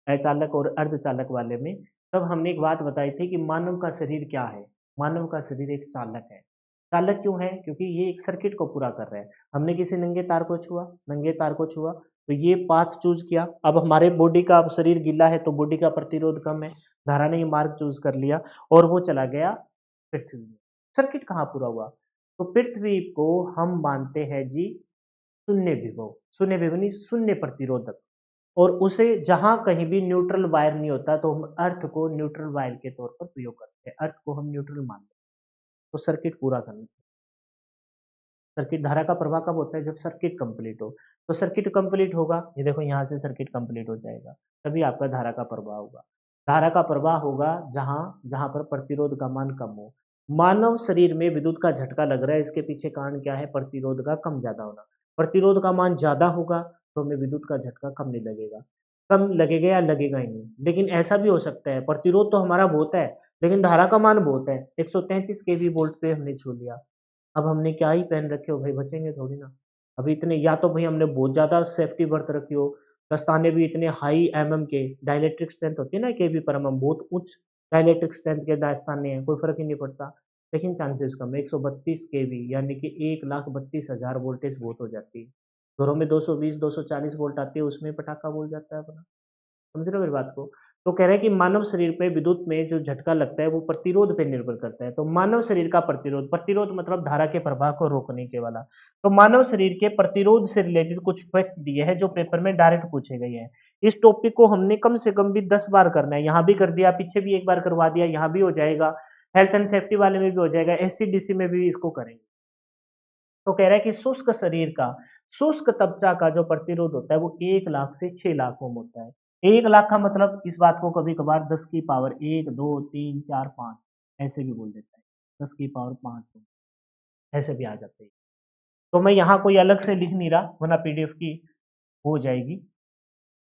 अचालक और अर्धचालक वाले में, तब हमने एक बात बताई थी कि मानव का शरीर क्या है? मानव का शरीर एक चालक है। चालक क्यों है? क्योंकि ये एक सर्किट को पूरा कर रहा है। हमने किसी नंगे तार को छुआ, तो ये पाथ चूज़ किया। अब हमारे बॉडी का, अब शरीर गीला है तो बॉडी का प्रतिरोध कम है। धारा ने ये मार्ग चूज़ कर लिया और वो चला गया पृथ्वी में। सर्किट कहाँ पूरा हुआ? तो पृथ्वी को हम मानते हैं जी शून्य विभव नहीं, शून्य प्रतिरोधक। और उसे जहाँ कहीं भी न्यूट्रल वायर नहीं होता तो हम अर्थ को न्यूट्रल वायर के तौर पर प्रयोग करते हैं। अर्थ को हम न्यूट्रल मानते हैं। तो सर्किट पूरा करना। सर्किट धारा का प्रवाह कब होता है? जब सर्किट कंप्लीट हो। तो सर्किट कंप्लीट होगा, ये देखो यहाँ से सर्किट कंप्लीट हो जाएगा, तभी आपका धारा का प्रवाह होगा। धारा का प्रवाह होगा जहाँ जहाँ पर प्रतिरोध का मान कम हो। मानव शरीर में विद्युत का झटका लग रहा है, इसके पीछे कारण क्या है? प्रतिरोध का कम ज्यादा होना। प्रतिरोध का मान ज्यादा होगा तो हमें विद्युत का झटका कम नहीं लगेगा। कम लगेगा या लगेगा ही नहीं। लेकिन ऐसा भी हो सकता है प्रतिरोध तो हमारा बहुत है लेकिन धारा का मान बहुत है, 133 केवी वोल्ट पे हमने छू लिया। अब हमने क्या ही पहन रखे हो भाई, बचेंगे थोड़ी ना। अभी इतने, या तो भाई हमने बहुत ज़्यादा सेफ्टी बरत रखी हो, दस्ताने भी इतने हाई एमएम के, डाइलेक्ट्रिक स्ट्रेंथ होती है ना केवी पर एमएम, बहुत उच्च डाइलेक्ट्रिक स्ट्रेंथ के दस्ताने हैं, कोई फ़र्क ही नहीं पड़ता। लेकिन चांसेस कम है, 132 केवी यानी कि 1,32,000 वोल्टेज बहुत हो जाती है। घरों में 220, 240 वोल्ट आती है, उसमें पटाखा बोल जाता है अपना। समझ रहे हो मेरी बात को? तो कह रहे हैं कि मानव शरीर पे विद्युत में जो झटका लगता है वो प्रतिरोध पे निर्भर करता है। तो मानव शरीर का प्रतिरोध, प्रतिरोध मतलब धारा के प्रवाह को रोकने के वाला। तो मानव शरीर के प्रतिरोध से रिलेटेड कुछ फैक्ट दिए हैं जो पेपर में डायरेक्ट पूछे गए हैं। इस टॉपिक को हमने कम से कम भी 10 बार करना है। यहाँ भी कर दिया, पीछे भी एक बार करवा दिया, यहाँ भी हो जाएगा, हेल्थ एंड सेफ्टी वाले में भी हो जाएगा, एससीडीसी में भी इसको करेंगे। तो कह रहा है कि शुष्क त्वचा का जो प्रतिरोध होता है वो 1 लाख से 6 लाख ओम होता है। 1 लाख का मतलब इस बात को कभी कभार 10 की पावर 1 2 3 4 5 ऐसे भी बोल देता है, 10 की पावर 5 ऐसे भी आ जाते हैं। तो मैं यहाँ कोई अलग से लिख नहीं रहा, वरना पीडीएफ की हो जाएगी,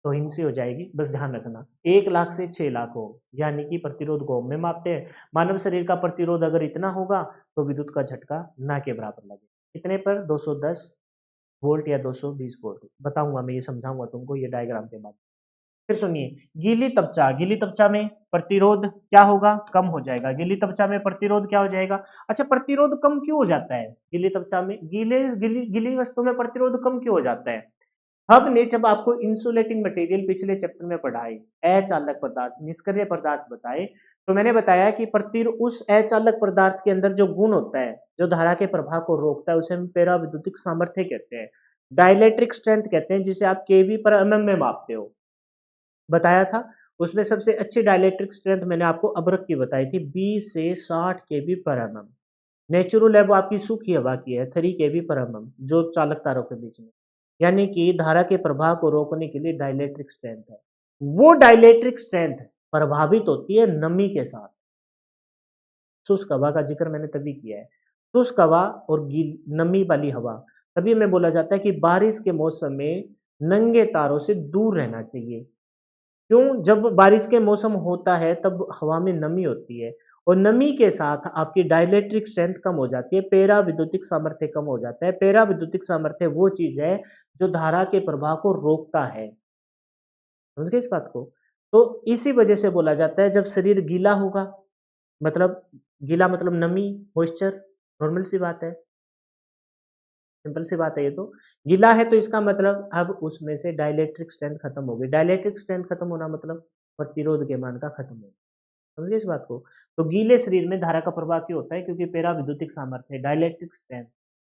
तो इनसे हो जाएगी, बस ध्यान रखना। 1 लाख से 6 लाख ओम, यानी कि प्रतिरोध को ओम में मापते हैं। मानव शरीर का प्रतिरोध अगर इतना होगा, तो विद्युत का झटका ना के बराबर लगेगा। कितने पर? 210 वोल्ट या 220 वोल्ट। बताऊंगा मैं, ये समझाऊंगा तुमको ये डायग्राम के बाद। फिर सुनिए, गीली तपचा में प्रतिरोध क्या होगा? कम हो जाएगा। गीली तपचा में प्रतिरोध क्या हो जाएगा? अच्छा, प्रतिरोध कम क्यों हो जाता है गीली तपचा में? गीली वस्तु में प्रतिरोध कम क्यों हो जाता है? हमने जब आपको इंसुलेटिंग मटेरियल पिछले चैप्टर में पढ़ाए, अचालक पदार्थ, निष्क्रिय पदार्थ बताए, तो मैंने बताया कि उस अचालक पदार्थ के अंदर जो गुण होता है, जो धारा के प्रवाह को रोकता है, उसे हम पेराविद्युतिक सामर्थ्य कहते हैं, डाइलेक्ट्रिक स्ट्रेंथ कहते हैं, जिसे आप केवी पर एमएम में मापते हो। बताया था। उसमें सबसे अच्छी डाइलेक्ट्रिक स्ट्रेंथ मैंने आपको अब्रक की बताई थी, 20 से 60 केवी पर एमएम। नेचुरल है वो आपकी सूखी हवा की है, 3 केवी पर एमएम, जो चालक तारों के बीच में, यानी कि धारा के प्रवाह को रोकने के लिए डाइलेक्ट्रिक स्ट्रेंथ है। वो डाइलेक्ट्रिक स्ट्रेंथ प्रभावित होती है नमी के साथ। शुष्क हवा का जिक्र मैंने तभी किया है। शुष्क हवा और नमी वाली हवा, तभी हमें बोला जाता है कि बारिश के मौसम में नंगे तारों से दूर रहना चाहिए। क्यों? जब बारिश के मौसम होता है तब हवा में नमी होती है, और नमी के साथ आपकी डाइलेक्ट्रिक स्ट्रेंथ कम हो जाती है, पेरा विद्युतिक सामर्थ्य कम हो जाता है। पेरा विद्युतिक सामर्थ्य वो चीज है जो धारा के प्रवाह को रोकता है। समझ गए इस बात को? तो इसी वजह से बोला जाता है, जब शरीर गीला होगा, मतलब गीला मतलब नमी, मॉइस्चर, नॉर्मल सी बात है, सिंपल सी बात है ये तो। गीला है तो इसका मतलब अब उसमें से डाइलेक्ट्रिक स्ट्रेंथ खत्म हो गई। डाइलेक्ट्रिक स्ट्रेंथ खत्म होना मतलब प्रतिरोध के मान का खत्म होना। समझिए इस बात को। तो गीले शरीर में धारा का प्रवाह क्यों होता है? क्योंकि पेरा विद्युतिक सामर्थ्य, डाइलेक्ट्रिक स्ट्रेंथ,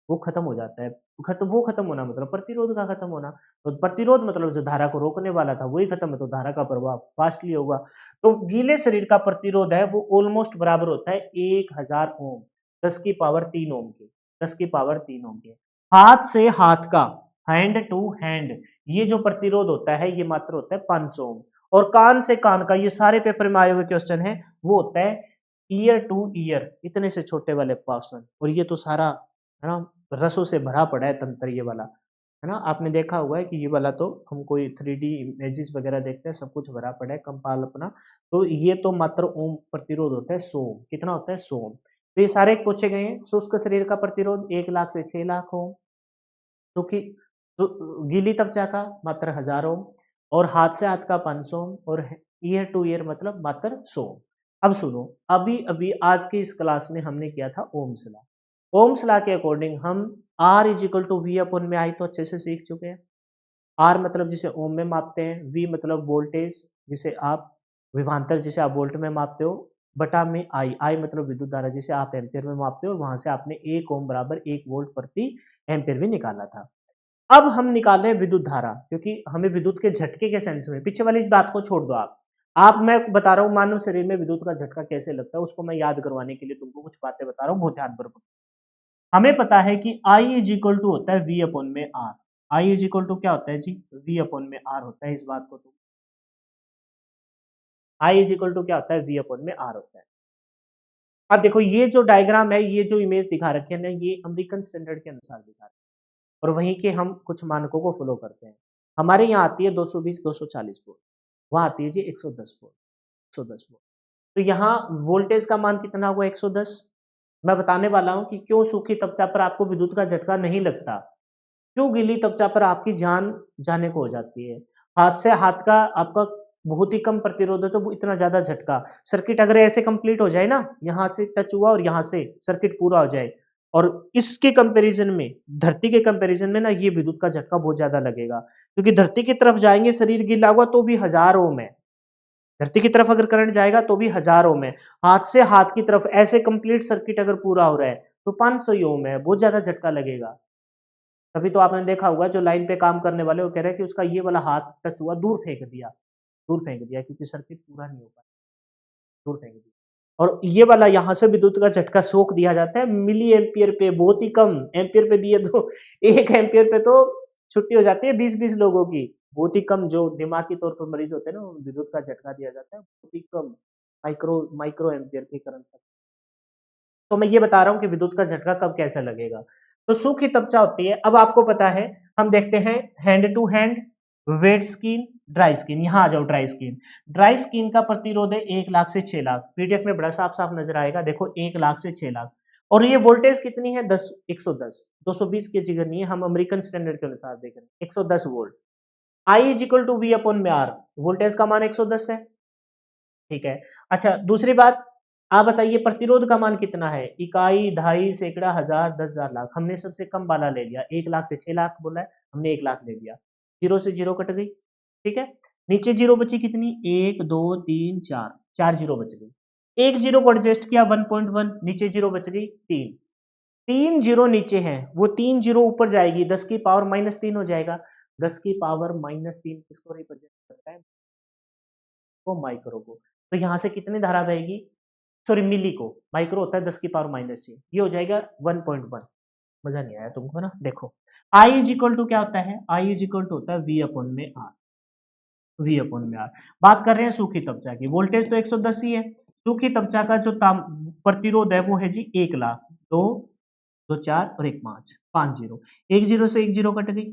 वो खत्म हो जाता है। वो खत्म होना मतलब प्रतिरोध का खत्म होना। तो प्रतिरोध मतलब जो धारा को रोकने वाला था वही खत्म है, तो धारा का प्रभाव फास्टली होगा। तो गीले शरीर का प्रतिरोध है वो ऑलमोस्ट बराबर होता है 1000 ओम, 10 की पावर 3 ओम के, 10 की पावर 3 ओम के। हाथ से हाथ का, हैंड टू हैंड, ये जो प्रतिरोध होता है ये मात्र होता है 500 ओम। और कान से कान का, ये सारे पेपर में आए हुए क्वेश्चन है, वो होता है ईयर टू ईयर, इतने से छोटे वाले पोर्शन। और ये तो सारा है ना रसों से भरा पड़ा है तंत्र, ये वाला है ना। आपने देखा हुआ है कि ये वाला तो हम कोई 3D इमेजेस वगैरह देखते हैं, सब कुछ भरा पड़ा है कंपाल अपना। तो ये तो मात्र ओम प्रतिरोध होता है 100 ओम। कितना होता है? 100 ओम। तो ये सारे पूछे गए हैं। शुष्क शरीर का प्रतिरोध 1 लाख से 6 लाख ओम, सूखी तो गीली त्वचा का मात्र 1000 ओम, और हाथ से हाथ का 500 ओम, और ईयर टू ईयर मतलब मात्र 100 ओम। अब सुनो, अभी अभी आज की इस क्लास में हमने किया था ओम्स लॉ। ओम्स लॉ के अकॉर्डिंग हम R is equal to V upon में आई तो अच्छे से सीख चुके हैं। आर मतलब जिसे ओम में मापते हैं, वी मतलब वोल्टेज जिसे आप विभवांतर जिसे आप वोल्ट में मापते हो, बटा में आई, आई मतलब विद्युत धारा जिसे आप एम्पियर में मापते हो, और वहां से आपने 1 ओम बराबर 1 वोल्ट प्रति एम्पियर भी निकाला था। अब हम निकाल रहे हैं विद्युत धारा, क्योंकि हमें विद्युत के झटके के सेंस में, पीछे वाली बात को छोड़ दो आप मैं बता रहा हूँ मानव शरीर में विद्युत का झटका कैसे लगता है, उसको मैं याद करवाने के लिए तुमको कुछ बातें बता रहा हूँ, बहुत ध्यानपूर्वक। हमें पता है कि आई इज इक्वल टू होता है वी अपॉन में आर। आई इज इक्वल टू क्या होता है जी? वी अपॉन में आर होता है। इस बात को तो आई इज इक्वल टू क्या होता है? वी अपॉन में आर होता है। अब देखो ये जो डायग्राम है, ये जो इमेज दिखा रखी है ना, ये अमेरिकन स्टैंडर्ड के अनुसार दिखा रही है, और वहीं के हम कुछ मानकों को फॉलो करते हैं। हमारे यहाँ आती है 220 240 वोल्ट, वहां आती है जी 110 वोल्ट, 110 वोल्ट। तो यहाँ वोल्टेज का मान कितना हुआ? 110। मैं बताने वाला हूँ कि क्यों सूखी त्वचा पर आपको विद्युत का झटका नहीं लगता, क्यों गीली त्वचा पर आपकी जान जाने को हो जाती है। हाथ से हाथ का आपका बहुत ही कम प्रतिरोध है, तो वो इतना ज्यादा झटका, सर्किट अगर ऐसे कंप्लीट हो जाए ना, यहाँ से टच हुआ और यहाँ से सर्किट पूरा हो जाए, और इसके कंपैरिजन में, धरती के कंपैरिजन में ना, ये विद्युत का झटका बहुत ज्यादा लगेगा, क्योंकि धरती की तरफ जाएंगे शरीर गीला हुआ तो भी 1000 ओम है। धरती की तरफ अगर करंट जाएगा तो भी 1000 ओम है। हाथ से हाथ की तरफ ऐसे कंप्लीट सर्किट अगर पूरा हो रहा है तो 500 ही ओम है, बहुत ज्यादा झटका लगेगा। तभी तो आपने देखा होगा जो लाइन पे काम करने वाले वो कह रहे हैं कि उसका ये वाला हाथ टच हुआ, दूर फेंक दिया, दूर फेंक दिया, क्योंकि सर्किट पूरा नहीं हो पाया, दूर फेंक दिया। और ये वाला यहाँ से विद्युत का झटका सोख दिया जाता है मिली एम्पियर पे, बहुत ही कम एम्पियर पे दिए तो 1 एम्पियर पे तो छुट्टी हो जाती है 20-20 लोगों की। बहुत ही कम जो दिमागी तौर पर मरीज होते हैं ना, विद्युत का झटका दिया जाता है, बहुत ही कम माइक्रो माइक्रो एम्पियर के करंट तक। तो मैं ये बता रहा हूँ कि विद्युत का झटका कब कैसा लगेगा। तो सूखी तपचा होती है। अब आपको पता है, हम देखते हैं hand to hand, wet skin, dry skin. यहाँ आ जाओ, ड्राई स्किन। ड्राई स्किन का प्रतिरोध है 1 लाख से 6 लाख। पीडीएफ में बड़ा साफ साफ नजर आएगा, देखो 1 लाख से 6 लाख। और ये वोल्टेज कितनी है? 110, 220 के जिगर नहीं है, हम अमेरिकन स्टैंडर्ड के अनुसार देख रहे हैं, 110 volt. I is equal to V upon में आर, वोल्टेज का मान 110 है, ठीक है। अच्छा, दूसरी बात, आप बताइए प्रतिरोध का मान कितना है? इकाई, ढाई, सैकड़ा, हजार, 10,000, लाख। हमने सबसे कम वाला ले लिया, 1 लाख से 6 लाख बोला है, हमने 1 लाख ले लिया। जीरो से जीरो कट गई, ठीक है। नीचे जीरो बची कितनी? 1 2 3 4, 4 जीरो बच गई। एक जीरो को एडजस्ट किया 1.1, नीचे जीरो बच गई 3। 3 जीरो नीचे हैं, वो 3 जीरो ऊपर जाएगी, 10 की पावर -3 हो जाएगा। 10 की पावर -3 किसको रिप्रेजेंट करता है? को माइक्रो को। तो यहाँ से कितनी धारा बहेगी? सॉरी, मिली को। माइक्रो होता है 10 की पावर -6, ये हो जाएगा 1.1। मजा नहीं आया तुमको ना? देखो, आई इज इक्वल टू क्या होता है? आई इज इक्वल टू होता है वी अपॉन में आर। वी अपॉन में आर। बात कर रहे हैं सूखी तपचा की, वोल्टेज तो 110 ही है। सूखी तपचा का जो प्रतिरोध है वो है जी 1 लाख। दो, दो चार और एक पांच, 5 जीरो। एक जीरो से एक जीरो कट गई,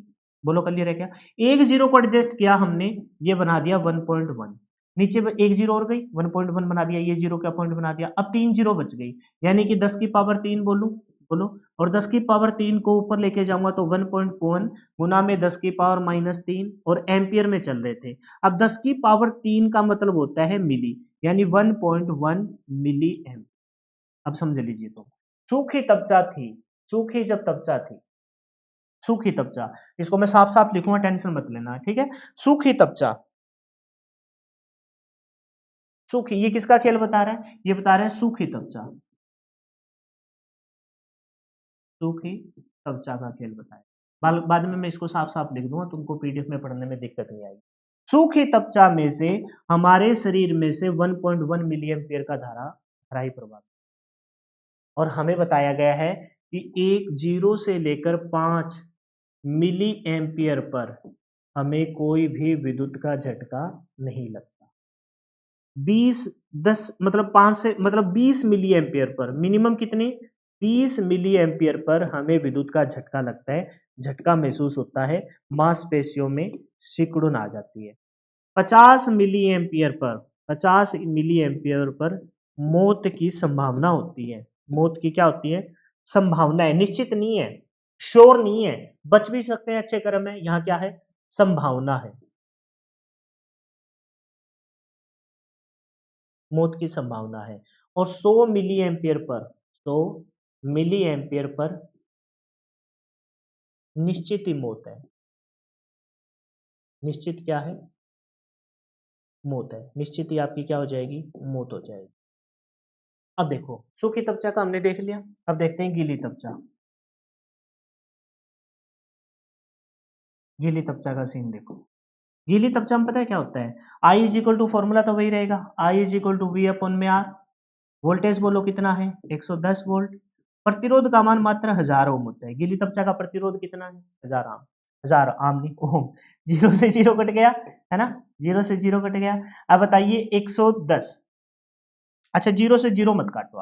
बोलो क्लियर है क्या? एक जीरो को एडजस्ट किया हमने, ये बना दिया 1.1। नीचे में एक जीरो और गई, 1.1 बना दिया, ये जीरो का पॉइंट बना दिया। अब 3 जीरो बच गई, यानी कि 10 की पावर 3 बोलू, बोलो। और 10 की पावर 3 को ऊपर लेके जाऊंगा तो 1.1 गुना में 10 की पावर -3, और एम्पियर में चल रहे थे। अब 10 की पावर 3 का मतलब होता है मिली, यानी 1.1 मिली एम्प। अब समझ लीजिए, तो सूखी तपचा थी, सूखी जब तपचा थी, सूखी तपचा, इसको मैं साफ साफ लिखूंगा, टेंशन मत लेना, ठीक है। सूखी तपचा, सूखी, ये किसका खेल बता रहा है? ये बता रहा है सूखी तपचा, सूखी तपचा का खेल बताया। बाद में मैं इसको साफ साफ लिख दूंगा, तुमको पीडीएफ में पढ़ने में दिक्कत नहीं आएगी। सूखी तपचा में से हमारे शरीर में से 1.1 मिली एम्पियर का धारा ही प्रवाह, और हमें बताया गया है कि एक जीरो से लेकर 5 मिली एम्पियर पर हमें कोई भी विद्युत का झटका नहीं लगता। 20, 10 मतलब 5 से मतलब 20 मिली एम्पियर पर, मिनिमम कितने? 20 मिली एम्पियर पर हमें विद्युत का झटका लगता है, झटका महसूस होता है, मांसपेशियों में सिकुड़न आ जाती है। 50 milli ampere per, 50 milli ampere per मौत की संभावना होती है। मौत की क्या होती है? संभावना है, निश्चित नहीं है, श्योर नहीं है, बच भी सकते हैं, अच्छे कर्म है। यहाँ क्या है? संभावना है, मौत की संभावना है। और 100 milli ampere per, 100 milli ampere per निश्चित ही मौत है। निश्चित क्या है? मौत है। निश्चित ही आपकी क्या हो जाएगी? मौत हो जाएगी। अब देखो, सूखी तपचा का हमने देख लिया, अब देखते हैं गीली तपचा। गीली तपचा का सीन देखो। गीली तपचा में पता है क्या होता है? I is equal to, formula तो वही रहेगा, I is equal to V upon में आर। वोल्टेज बोलो कितना है? 110 वोल्ट। प्रतिरोध का मान मात्र 1000 ओम होता है। गीली तपचा का प्रतिरोध कितना है? 1000 ओम। 1000 आम नहीं, ओम। जीरो से जीरो कट गया, है ना? जीरो से जीरो कट गया। अब बताइए 110। अच्छा, जीरो से जीरो मत काटो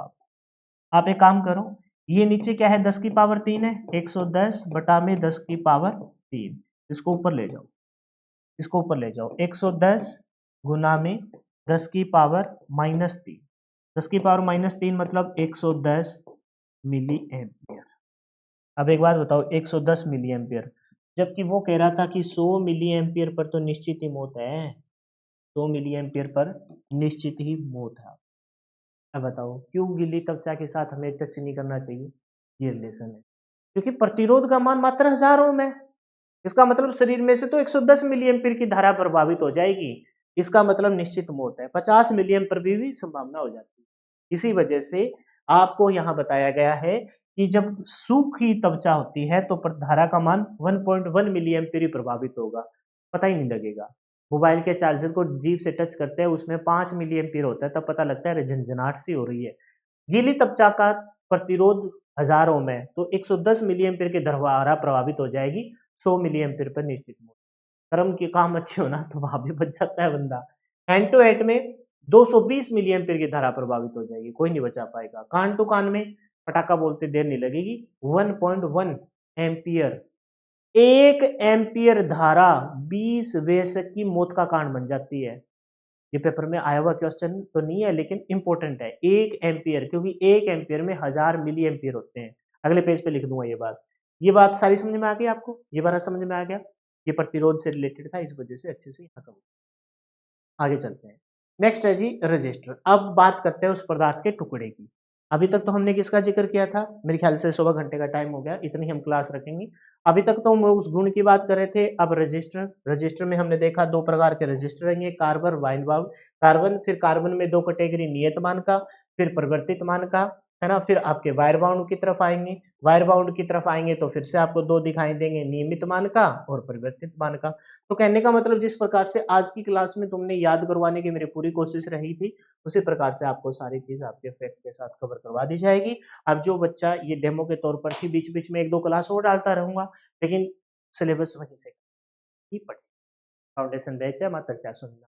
आप एक काम करो, ये नीचे क्या है? 10 की पावर 3 है, 110 बटा में 10 की पावर 3, इसको ऊपर ले जाओ, इसको ऊपर ले जाओ। 110 गुना में 10 की पावर -3, 10 की पावर -3 मतलब 110 मिली एम्पियर। अब एक बात बताओ, 110 मिली एम्पियर, जबकि वो कह रहा था कि 100 मिली एम्पियर पर तो निश्चित ही मौत है। 100 मिली एम्पियर पर निश्चित ही मौत है। अब बताओ क्यों गिल्ली त्वचा के साथ हमें टच नहीं करना चाहिए? ये रिलेशन है, क्योंकि प्रतिरोध का मान मात्र 1000 ओम है। इसका मतलब शरीर में से तो 110 मिली एम्पीयर की धारा प्रभावित हो जाएगी, इसका मतलब निश्चित मौत है। 50 मिली एम्पीयर भी संभावना हो जाती है। इसी वजह से आपको यहाँ बताया गया है कि जब सूखी त्वचा होती है तो धारा का मान 1.1 मिली एम्पीयर ही प्रभावित होगा, पता ही नहीं लगेगा। मोबाइल के चार्जर को जीभ से टच करते हैं, उसमें 5 मिली एम्पीयर होता है, तब पता लगता है झंझनाहट सी हो रही है। गीली त्वचा का प्रतिरोध 1000 ओम है, तो 110 मिली एम्पीयर की धारा प्रभावित हो जाएगी, 100 मिली एम्पीयर पर निश्चित मौत। कर्म के काम अच्छे हो ना तो वहाँ भी बच जाता है बंदा। हैंड टू हैंड में 220 मिली एम्पीयर की धारा प्रभावित हो जाएगी, कोई नहीं बचा पाएगा। कान टू कान में पटाखा बोलते देर नहीं लगेगी, 1.1 एम्पीयर। 1 एम्पीयर धारा 20 वयस्क की मौत का कारण बन जाती है। ये पेपर में आया हुआ क्वेश्चन तो नहीं है लेकिन इंपॉर्टेंट है। 1 एम्पीयर, क्योंकि 1 एम्पीयर में 1000 मिली एम्पीयर होते हैं। अगले पेज पे लिख दूंगा ये बात। ये बात सारी समझ में आ गई आपको? ये बात समझ में आ गया? ये प्रतिरोध से रिलेटेड था, इस वजह से अच्छे से यहाँ आगे चलते हैं। नेक्स्ट है जी रजिस्टर। अब बात करते हैं उस पदार्थ के टुकड़े की। अभी तक तो हमने किसका जिक्र किया था? मेरे ख्याल से 16 घंटे का टाइम हो गया, इतनी हम क्लास रखेंगे। अभी तक तो हम उस गुण की बात कर रहे थे। अब रजिस्टर, रजिस्टर में हमने देखा 2 प्रकार के रजिस्टर रहेंगे, कार्बन, वाइन बाउंड। कार्बन, फिर कार्बन में 2 कैटेगरी, नियत मान का, फिर परिवर्तित मान का, है ना? फिर आपके वायर बाउंड की तरफ आएंगे। वायर बाउंड की तरफ आएंगे तो फिर से आपको 2 दिखाई देंगे, नियमित मान का और परिवर्तित मान का। तो कहने का मतलब जिस प्रकार से आज की क्लास में तुमने याद करवाने की मेरी पूरी कोशिश रही थी, उसी प्रकार से आपको सारी चीज आपके फैक्ट के साथ कवर करवा दी जाएगी। अब जो बच्चा ये डेमो के तौर पर थी, बीच बीच में 1-2 क्लास और डालता रहूंगा, लेकिन सिलेबस वहीं से ही पढ़े। फाउंडेशन बैच है, मात्र 499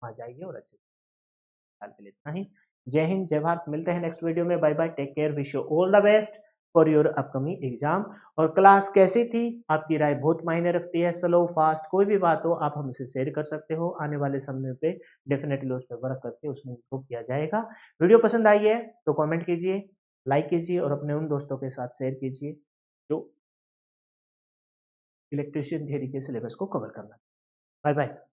आ जाइए और अच्छे से फिलहाल के लिए इतना ही। जय हिंद, जय भारत। मिलते हैं नेक्स्ट वीडियो में। Bye bye, take care, wish you all the best for your upcoming exam. और क्लास कैसी थी, आपकी राय बहुत मायने रखती है। स्लो फास्ट कोई भी बात हो आप हमसे शेयर कर सकते हो। आने वाले समय पे डेफिनेटली उस पर वर्क करके उसमें इम्प्रूव किया जाएगा। वीडियो पसंद आई है तो कमेंट कीजिए, लाइक कीजिए और अपने उन दोस्तों के साथ शेयर कीजिए जो इलेक्ट्रिशियन थियरी के सिलेबस को कवर करना। Bye bye.